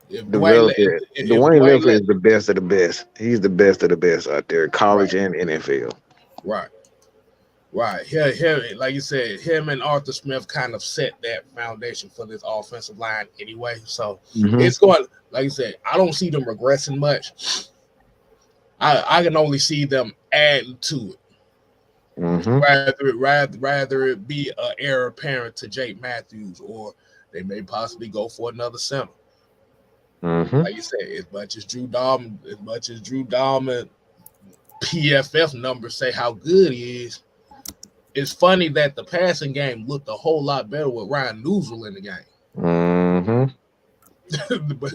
If Dwayne developer. if Dwayne Dwayne Leonard is the best of the best. He's the best of the best out there, college and NFL. Right. Him, like you said, him and Arthur Smith kind of set that foundation for this offensive line anyway. So it's going, like you said, I don't see them regressing much. I can only see them adding to it. Rather it be an heir apparent to Jake Matthews, or they may possibly go for another center. Like you said, as much as Drew Dalman PFF numbers say how good he is, it's funny that the passing game looked a whole lot better with Ryan Nielsen in the game.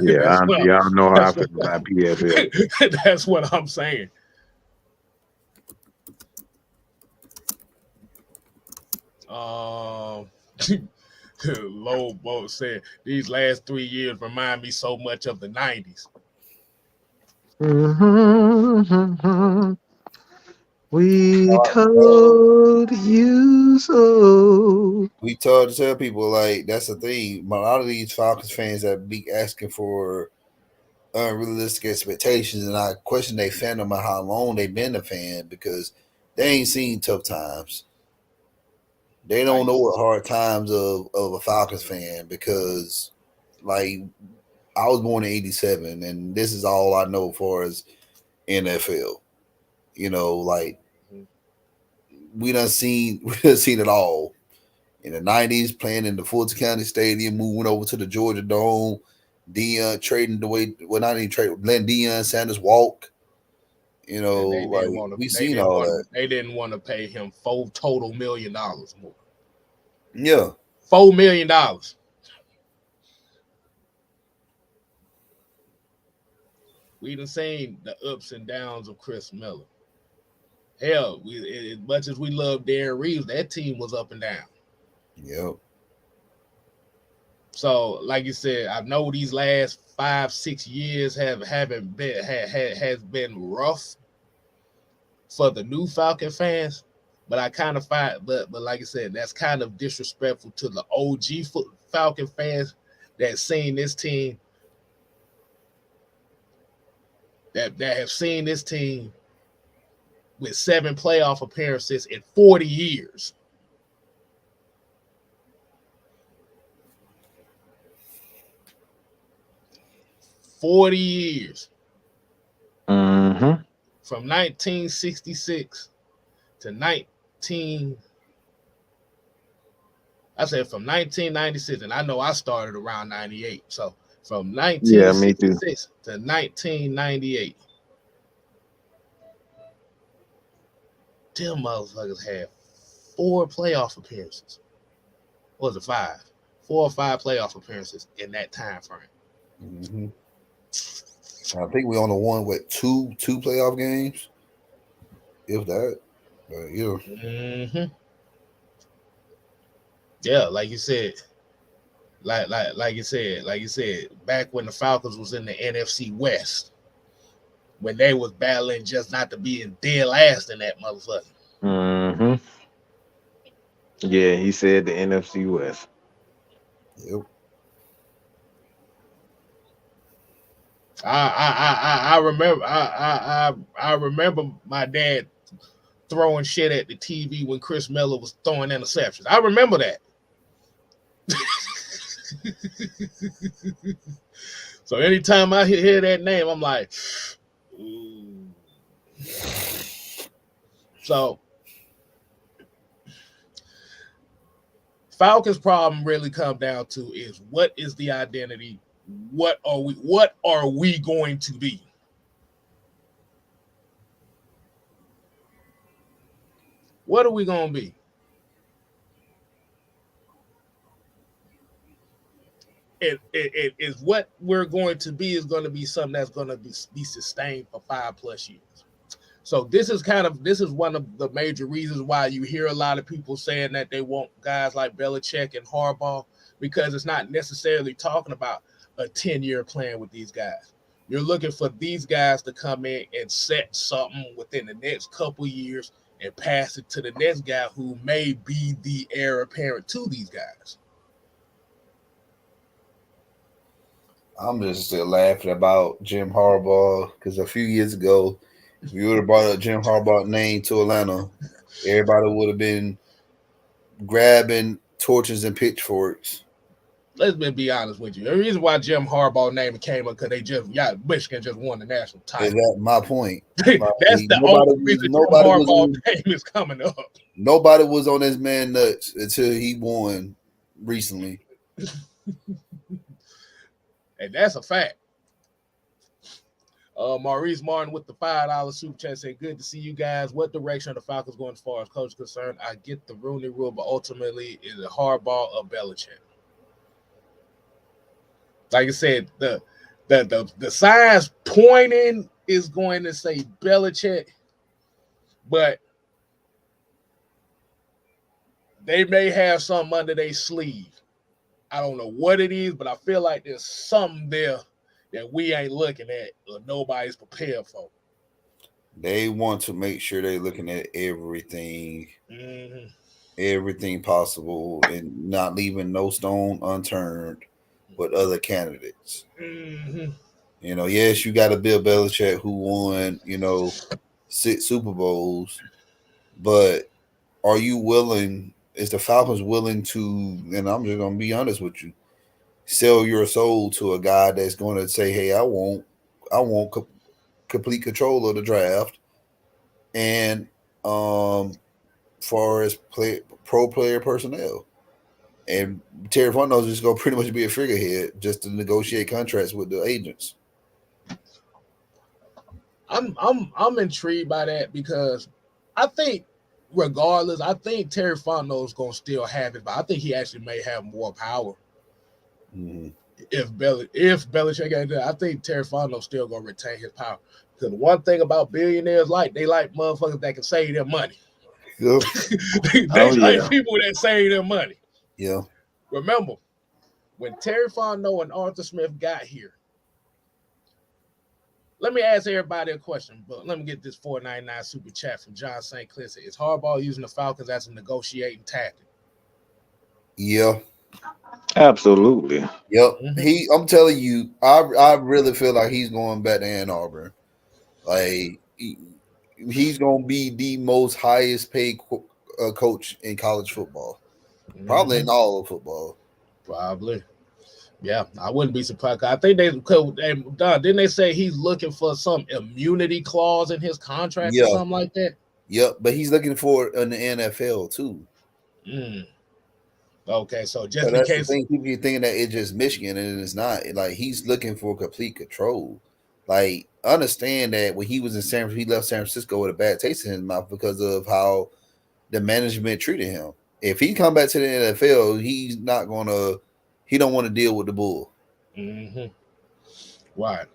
Yeah, y'all know how I feel about PFF. That's what I'm saying. Low Boat said these last 3 years remind me so much of the 90s. We No, told you so. we told to tell people like that's the thing. A lot of these Falcons fans that be asking for unrealistic expectations, and I question they fandom and how long they been a fan because they ain't seen tough times. They don't Like, know what hard times of a Falcons fan because like I was born in '87, and this is all I know for as NFL. You know, like we done seen it all in the '90s, playing in the Fulton County Stadium, moving over to the Georgia Dome, Deion trading the way, well, not even trade, letting Deion Sanders walk. You know, and they like didn't want to. we They seen didn't all want. that. They didn't want to pay him $4 million more. Yeah, $4 million. We done seen the ups and downs of Chris Miller. Hell, as much as we love Darren Reeves, that team was up and down. yep. So, like you said, I know these last 5-6 years haven't been has been rough for the new Falcon fans, but I kind of find, but like I said, that's kind of disrespectful to the OG Falcon fans that seen this team that have seen this team with 7 playoff appearances in 40 years. Mm-hmm. From 1966 to 19. I said from 1996, and I know I started around 98. So from Yeah, me too. 1966 to 1998, them motherfuckers had 4 playoff appearances. What was it 5? 4 or 5 playoff appearances in that time frame. Mm-hmm. I think we only won with two playoff games, if that. But yeah, Mm-hmm. Yeah, like you said, like you said, back when the Falcons was in the NFC West, when they was battling just not to be in dead last in that motherfucker. Mm-hmm. Yeah, he said the NFC West. yep. I remember I remember my dad throwing shit at the TV when Chris Miller was throwing interceptions. I remember that. So anytime I hear that name, I'm like, ooh. So Falcons' problem really come down to is what is the identity? What are we going to be? What are we going to be? It is what we're going to be is going to be something that's going to be sustained for 5+ years. So this is one of the major reasons why you hear a lot of people saying that they want guys like Belichick and Harbaugh, because it's not necessarily talking about a 10-year plan with these guys. You're looking for these guys to come in and set something within the next couple years and pass it to the next guy who may be the heir apparent to these guys. I'm just still laughing about Jim Harbaugh because a few years ago, if you would have brought up Jim Harbaugh name to Atlanta, everybody would have been grabbing torches and pitchforks. Let's be honest with you. The reason why Jim Harbaugh name came up because Michigan just won the national Is title. that my point? Like, That's the only reason Jim Harbaugh name is coming up. Nobody was on this man nuts until he won recently. And that's a fact. Maurice Martin with the $5 super chat said, good to see you guys. What direction are the Falcons going as far as coach is concerned? I get the Rooney rule, but ultimately is it Harbaugh or Belichick? Like I said, the signs pointing is going to say Belichick, but they may have something under their sleeve. I don't know what it is, but I feel like there's something there that we ain't looking at or nobody's prepared for. They want to make sure they're looking at Mm-hmm. everything possible, and not leaving no stone unturned with other candidates. Mm-hmm. Yes, you got a Bill Belichick who won, 6 Super Bowls, but are you willing? Is the Falcons willing to? And I'm just gonna be honest with you, sell your soul to a guy that's going to say, "Hey, I want complete control of the draft, and far as pro player personnel." And Terry Fontenot is just going to pretty much be a figurehead just to negotiate contracts with the agents. I'm intrigued by that because I think regardless, I think Terry Fontenot is gonna still have it, but I think he actually may have more power Mm-hmm. if Belichick ain't there. I think Terry Fontenot still gonna retain his power. Because one thing about billionaires, they like motherfuckers that can save their money. Yep. They Oh like yeah. people that save their money. Yeah. Remember, when Terry Fontenot and Arthur Smith got here, let me ask everybody a question, but let me get this $4.99 super chat from John St. Clair. Is Harbaugh using the Falcons as a negotiating tactic? Yeah. Absolutely. Yep. Mm-hmm. I'm telling you, I really feel like he's going back to Ann Arbor. Like he's going to be the most highest paid coach in college football, probably in Mm-hmm. all of football. Probably. Yeah, I wouldn't be surprised. I think didn't they say he's looking for some immunity clause in his contract or Yeah. something like that? Yep. But he's looking for it in the NFL too. Mm. Okay, so So just in that's the case. thing. People be thinking that it's just Michigan, and it's not. Like he's looking for complete control. Like understand that when he was in he left San Francisco with a bad taste in his mouth because of how the management treated him. If he come back to the NFL, he's not gonna. He don't want to deal with the bull. Mm-hmm. Right.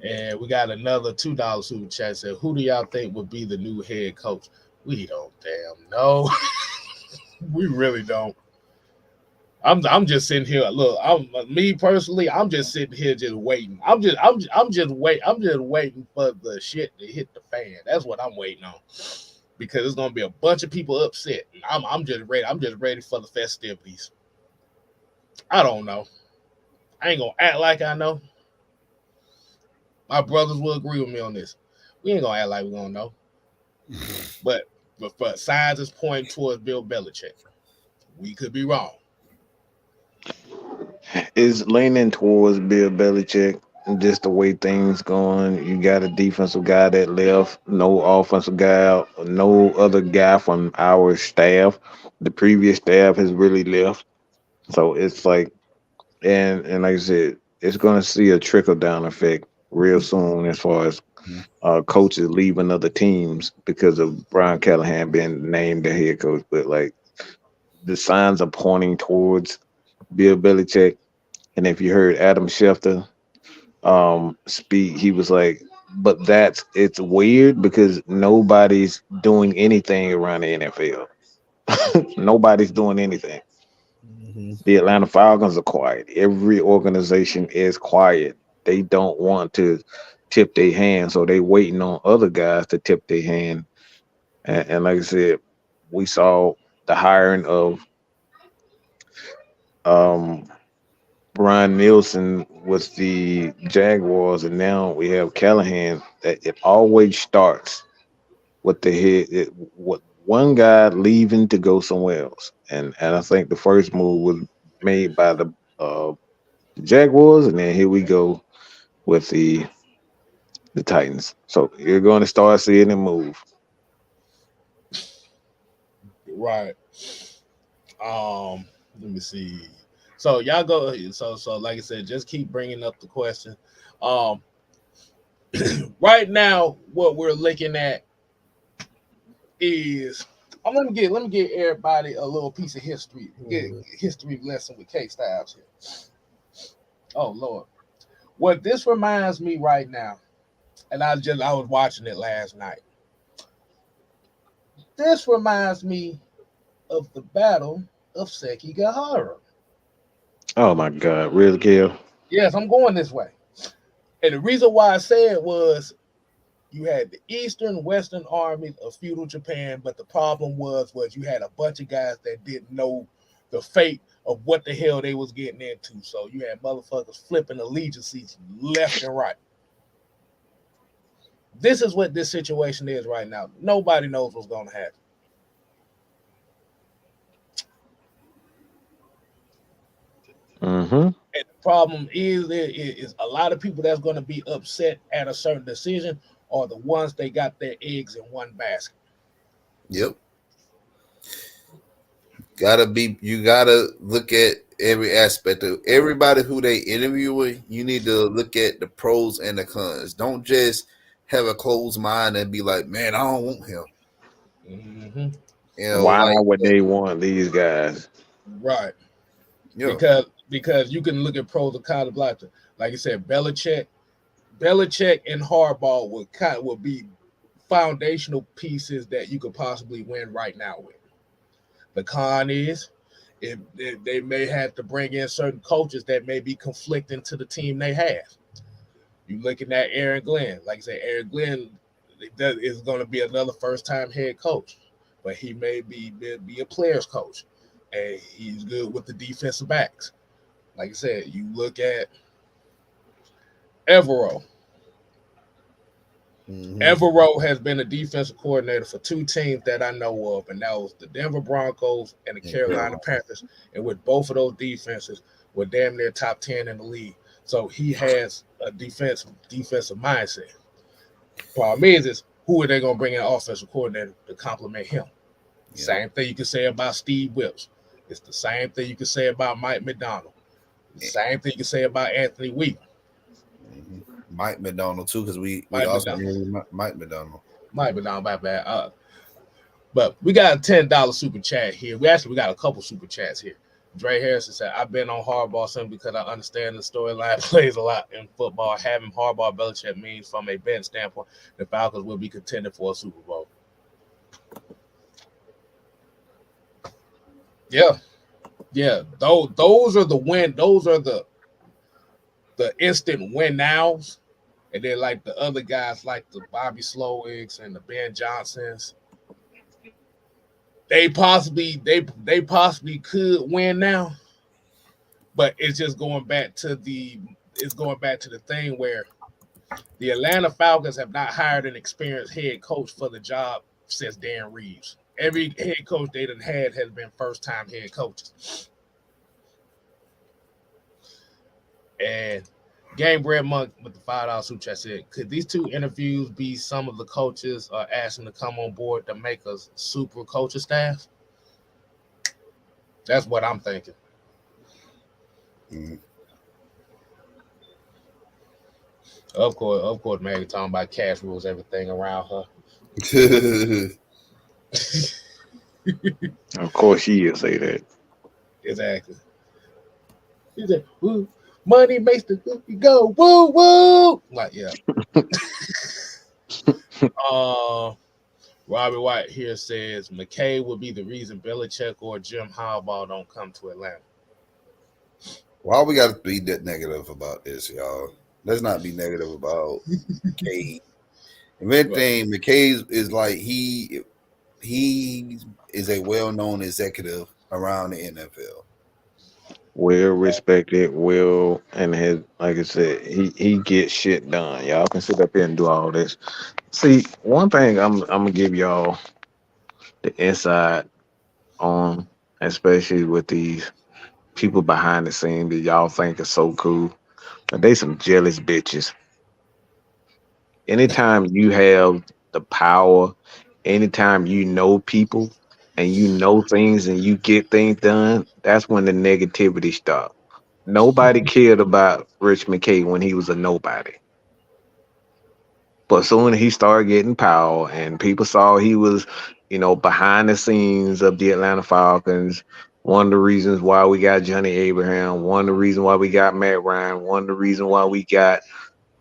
And we got another $2 super chat. Said, who do y'all think would be the new head coach? We don't damn know. We really don't. I'm just sitting here. Look, I'm me personally. I'm just sitting here just waiting. I'm just waiting for the shit to hit the fan. That's what I'm waiting on. Because there's gonna be a bunch of people upset. And I'm just ready. I'm just ready for the festivities. I don't know. I ain't gonna act like I know. My brothers will agree with me on this. We ain't gonna act like we gonna know. But signs is pointing towards Bill Belichick. We could be wrong. It's leaning towards Bill Belichick. Just the way things going. You got a defensive guy that left, no offensive guy, no other guy from our staff. The previous staff has really left. So it's like, and like I said, it's gonna see a trickle down effect real soon as far as coaches leaving other teams because of Brian Callahan being named the head coach. But like the signs are pointing towards Bill Belichick. And if you heard Adam Schefter speak, he was like, but it's weird because nobody's doing anything around the NFL. Nobody's doing anything. Mm-hmm. The Atlanta Falcons are quiet. Every organization is quiet. They don't want to tip their hand, so they waiting on other guys to tip their hand. And like I said, we saw the hiring of um, Ryan Nielsen with the Jaguars, and now we have Callahan. That it always starts with the head, with one guy leaving to go somewhere else, and I think the first move was made by uh, the Jaguars, and then here we go with the Titans. So you're going to start seeing it move. Right. Let me see. So y'all go. So like I said, just keep bringing up the question. Um, right now, what we're looking at is. Let me give everybody a little piece of history. Get history lesson with K Styles here. Oh Lord, what this reminds me right now, and I was watching it last night. This reminds me of the Battle of Sekigahara. Oh my God, really, Kill? Yes, I'm going this way. And the reason why I said was You had the Eastern, Western armies of feudal Japan, but the problem was you had a bunch of guys that didn't know the fate of what the hell they was getting into. So you had motherfuckers flipping allegiances left and right. This is what this situation is right now. Nobody knows what's going to happen. Mm-hmm. And the problem is a lot of people that's going to be upset at a certain decision are the ones they got their eggs in one basket. Yep. You gotta look at every aspect of everybody who they interviewing. You need to look at the pros and the cons. Don't just have a closed mind and be like, man, I don't want him. Mm-hmm. Why Like would they want these guys? Right. yeah. Because you can look at pros and cons. Like you said, Belichick and Harbaugh would be foundational pieces that you could possibly win right now with. The con is if they may have to bring in certain coaches that may be conflicting to the team they have. You looking at Aaron Glenn, like I said, Aaron Glenn is going to be another first time head coach, but he may be a players coach, and he's good with the defensive backs. Like I said, you look at Evero. Mm-hmm. Evero has been a defensive coordinator for two teams that I know of, and that was the Denver Broncos and the Carolina Panthers. And with both of those defenses, were damn near top 10 in the league. So he has a defensive mindset. Problem is who are they going to bring in offensive coordinator to complement him? Yeah. Same thing you can say about Steve Wilkes. It's the same thing you can say about Mike McDonald. The same thing you can say about Anthony Weaver. Mm-hmm. Mike McDonald too, because we also Mike McDonald. Mike McDonald, my bad. But we got a $10 super chat here. We got a couple super chats here. Dre Harrison said, I've been on Harbaugh simply because I understand the storyline plays a lot in football. Having Harbaugh Belichick means from a betting standpoint, the Falcons will be contending for a Super Bowl. Yeah. Those are the win. Those are the instant win nows. And then like the other guys like the Bobby Slowigs and the Ben Johnsons, they possibly could win now. But it's just going back to the thing where the Atlanta Falcons have not hired an experienced head coach for the job since Dan Reeves. Every head coach they done had has been first-time head coaches. And Game Bread Monk with the $5 super chat said, could these two interviews be some of the coaches asking to come on board to make a super coaching staff? That's what I'm thinking. Mm-hmm. Of course, Maggie talking about cash rules everything around her. Of course, she'll say that. Exactly. She said, "Woo, money makes the cookie go woo woo." Like, yeah. Robbie White here says McKay will be the reason Belichick or Jim Harbaugh don't come to Atlanta. Why we got to be that negative about this, y'all? Let's not be negative about McKay. If anything, McKay is like he is a well-known executive around the NFL. Well respected, and his, like I said, he gets shit done. Y'all can sit up here and do all this. See, one thing I'm gonna give y'all the insight on, especially with these people behind the scene that y'all think is so cool, but they some jealous bitches. Anytime you have the power, anytime you know people and you know things and you get things done, that's when the negativity stops. Nobody cared about Rich McKay when he was a nobody. But soon he started getting power and people saw he was, behind the scenes of the Atlanta Falcons. One of the reasons why we got Johnny Abraham, one of the reasons why we got Matt Ryan, one of the reasons why we got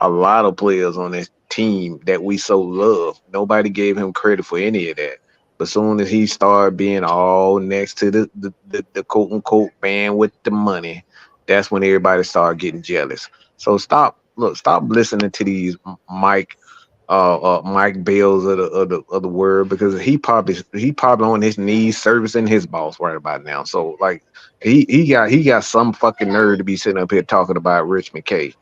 a lot of players on this team that we so love. Nobody gave him credit for any of that. But soon as he started being all next to the quote unquote man with the money, that's when everybody started getting jealous. So stop listening to these Mike Mike Bales of the world, because he probably on his knees servicing his boss right about now. So like he got some fucking nerve to be sitting up here talking about Rich McKay.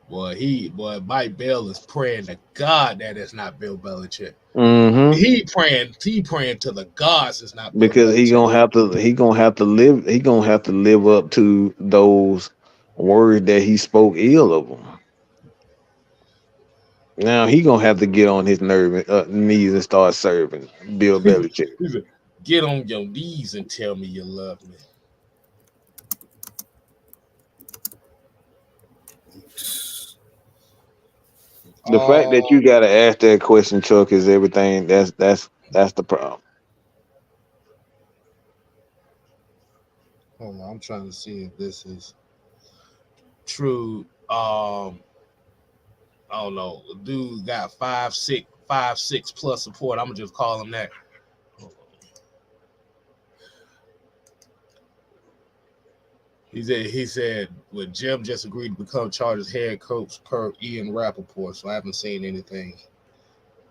Boy, Mike Bell is praying to God that it's not Bill Belichick. Mm-hmm. He praying to the gods it's not Bill Because Belichick. he gonna have to live up to those words that he spoke ill of him. Now he gonna have to get on his knees and start serving Bill Belichick. He said, "Get on your knees and tell me you love me." The fact that you gotta ask that question, Chuck, is everything. That's the problem. Hold on, I'm trying to see if this is true. I don't know. Dude got 5'6" plus support. I'm gonna just call him that. He said, well, Jim just agreed to become Chargers head coach per Ian Rappaport, so I haven't seen anything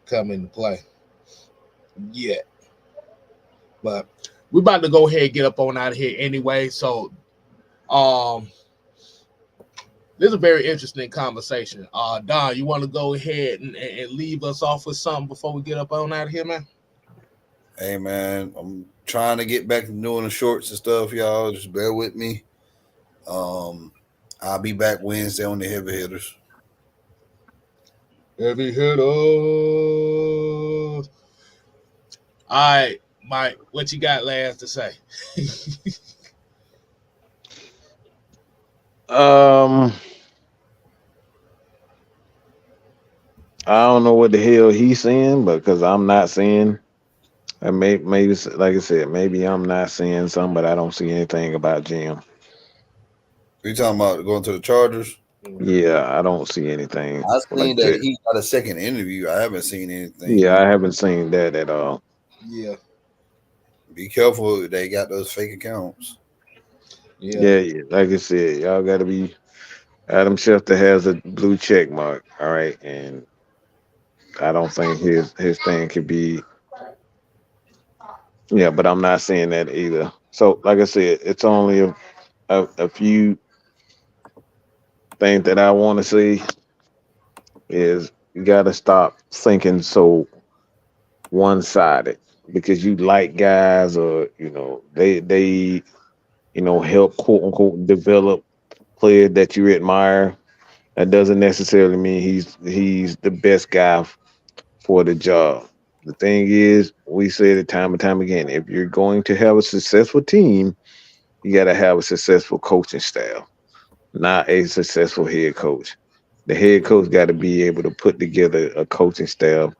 come into play yet. But we're about to go ahead and get up on out of here anyway. So this is a very interesting conversation. Don, you want to go ahead and leave us off with something before we get up on out of here, man? Hey, man, I'm trying to get back to doing the shorts and stuff, y'all. Just bear with me. I'll be back Wednesday on the heavy hitters. Heavy hitters. All right, Mike, what you got last to say? I don't know what the hell he's saying, but because I'm not seeing, and maybe like I said, maybe I'm not seeing something, but I don't see anything about Jim. You talking about going to the Chargers? Yeah, I don't see anything I like seen that that. he got a second interview. I haven't seen anything. Yeah, I haven't seen that at all. Yeah. Be careful. They got those fake accounts. Yeah, like I said, y'all got to be. Adam Schefter has a blue check mark, all right, and I don't think his thing could be. Yeah, but I'm not seeing that either. So, like I said, it's only a few things that I want to see is you got to stop thinking so one sided because you like guys or they help quote unquote develop players that you admire. That doesn't necessarily mean he's the best guy for the job. The thing is, we say it time and time again, if you're going to have a successful team, you got to have a successful coaching staff, not a successful head coach. The head coach got to be able to put together a coaching staff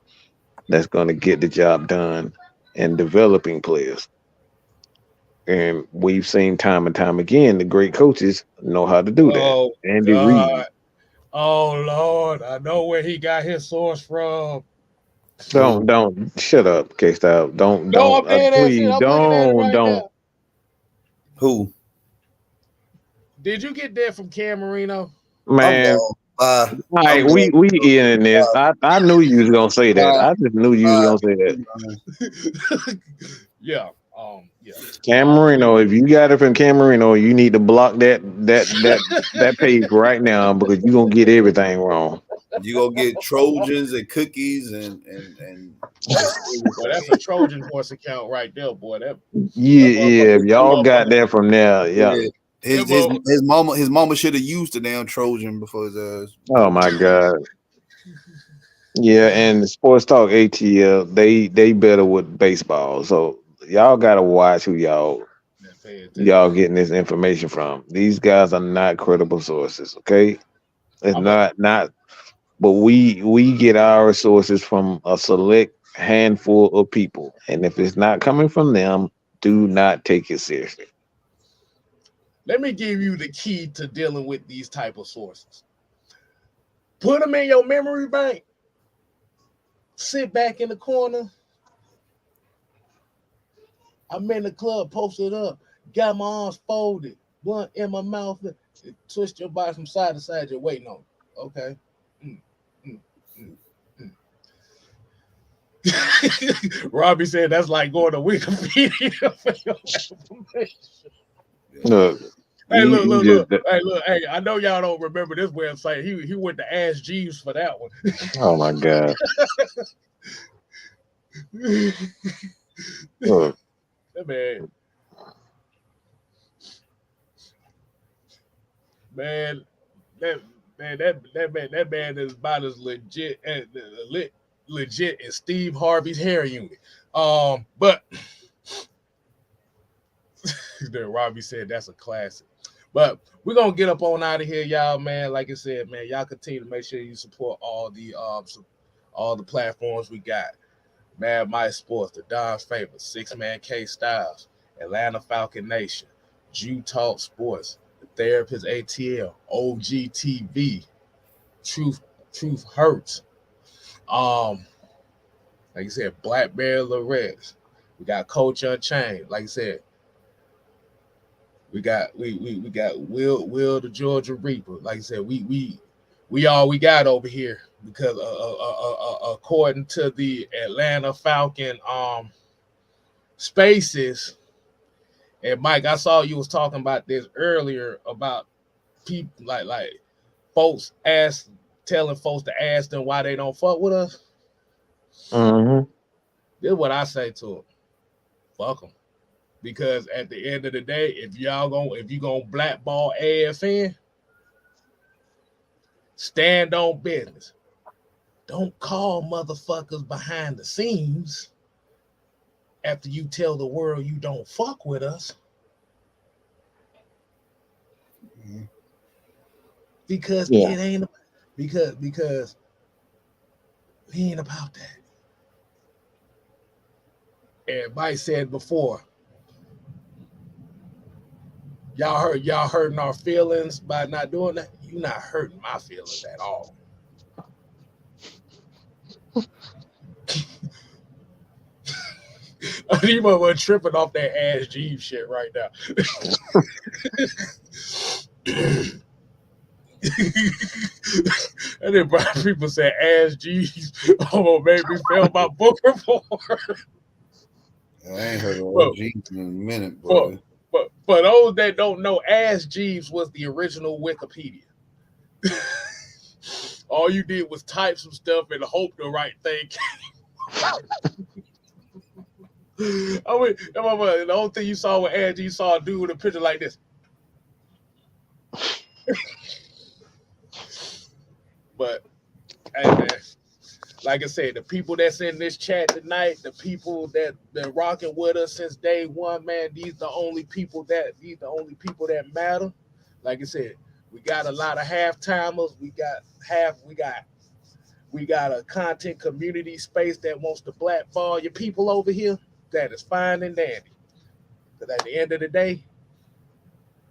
that's going to get the job done and developing players. And we've seen time and time again the great coaches know how to do that. Oh, Andy Reid. God. Oh, Lord. I know where he got his source from. Don't shut up, K Style. No, I'm dead ass shit. Please I'm looking at it right don't. now. Who? Did you get that from Cam Marino? I'm Man. gone. Bye. All right, I'm gone. we in this. I knew you was gonna say that. Bye. I just knew you was gonna say that. Yeah. Yeah. Cam Marino, if you got it from Cam Marino, you need to block that page right now because you're gonna get everything wrong. You gonna get Trojans and cookies and Well, that's a Trojan horse account right there, boy. That Yeah, if y'all got that from there, yeah. His mama should have used the damn Trojan before his ass. Oh my God. Yeah, and Sports Talk ATL, they better with baseball. So y'all gotta watch who y'all getting this information from. These guys are not credible sources, okay? It's not but we get our sources from a select handful of people. And if it's not coming from them, do not take it seriously. Let me give you the key to dealing with these type of sources. Put them in your memory bank. Sit back in the corner. I'm in the club, posted up, got my arms folded, blunt in my mouth, twist your body from side to side. You're waiting on it. Okay. Robbie said that's like going to Wikipedia for your information. Look, Hey, look. just, Hey, I know y'all don't remember this website. He went to Ask Jeeves for that one. oh my God. Look, That man, that man is about as legit as Steve Harvey's hair unit. But then Robbie said that's a classic. But we're gonna get up on out of here, y'all, man. Like I said, man, y'all continue to make sure you support all the platforms we got. Mad Mike Sports, the Don's Favorite, Six Man K Styles, Atlanta Falcon Nation, Jew Talk Sports, The Therapist ATL, OGTV, Truth Hurts. Like I said, Black Bear Lorez. We got Coach Unchained. Like I said, we got Will the Georgia Reaper. Like I said, we all we got over here because according to the Atlanta Falcon spaces, and Mike, I saw you was talking about this earlier about people like folks telling folks to ask them why they don't fuck with us. mm-hmm. This is what I say to them: fuck them. Because at the end of the day, if you gonna blackball AFN, stand on business. Don't call motherfuckers behind the scenes after you tell the world you don't fuck with us. Mhm. Because Yeah. it ain't because we ain't about that. And Mike said before, y'all hurting our feelings by not doing that. You're not hurting my feelings at all. You might be tripping off that Ass Jeeves shit right now. And then people say Ass Jeeves almost made me feel my book report. I ain't heard of Jeeves in a minute, boy. But for those that don't know, Ass Jeeves was the original Wikipedia. All you did was type some stuff and hope the right thing came. I mean, the only thing you saw with Ass, you saw a dude with a picture like this. But hey man, like I said, the people that's in this chat tonight, the people that rocking with us since day one, man, these the only people that matter. Like I said, we got a lot of half-timers. We got a content community space that wants to blackball your people over here. That is fine and dandy. But at the end of the day,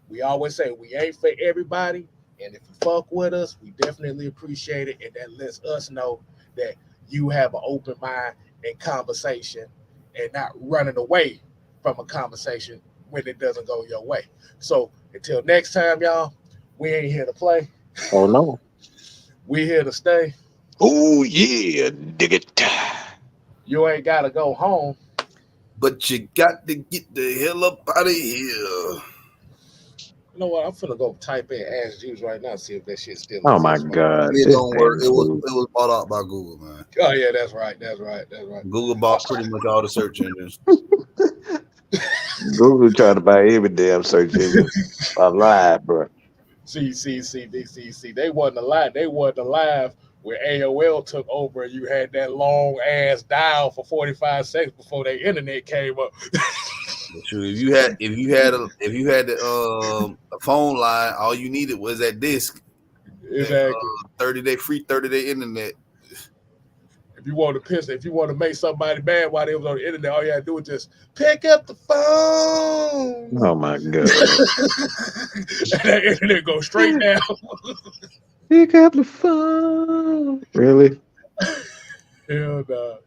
we always say we ain't for everybody. And if you fuck with us, we definitely appreciate it. And that lets us know that you have an open mind and conversation and not running away from a conversation when it doesn't go your way. So until next time, y'all, we ain't here to play. Oh no. We here to stay. Oh yeah, dig it. You ain't got to go home. But you got to get the hell up out of here. You know what? I'm finna go type in Ask Jeeves right now, see if that shit still Oh my exists. God. It This don't work. damn It fool. was bought out by Google, man. Oh yeah, that's right. Google bought pretty much all the search engines. Google trying to buy every damn search engine alive, bro. See. They wasn't alive. They wasn't alive where AOL took over and you had that long ass dial for 45 seconds before their internet came up. Sure, if you had a phone line, all you needed was that disc. Exactly. 30-day internet. If you want to make somebody mad while they was on the internet, all you had to do was just pick up the phone. Oh my God. And that internet goes straight down. Pick up the phone. Really? Hell no.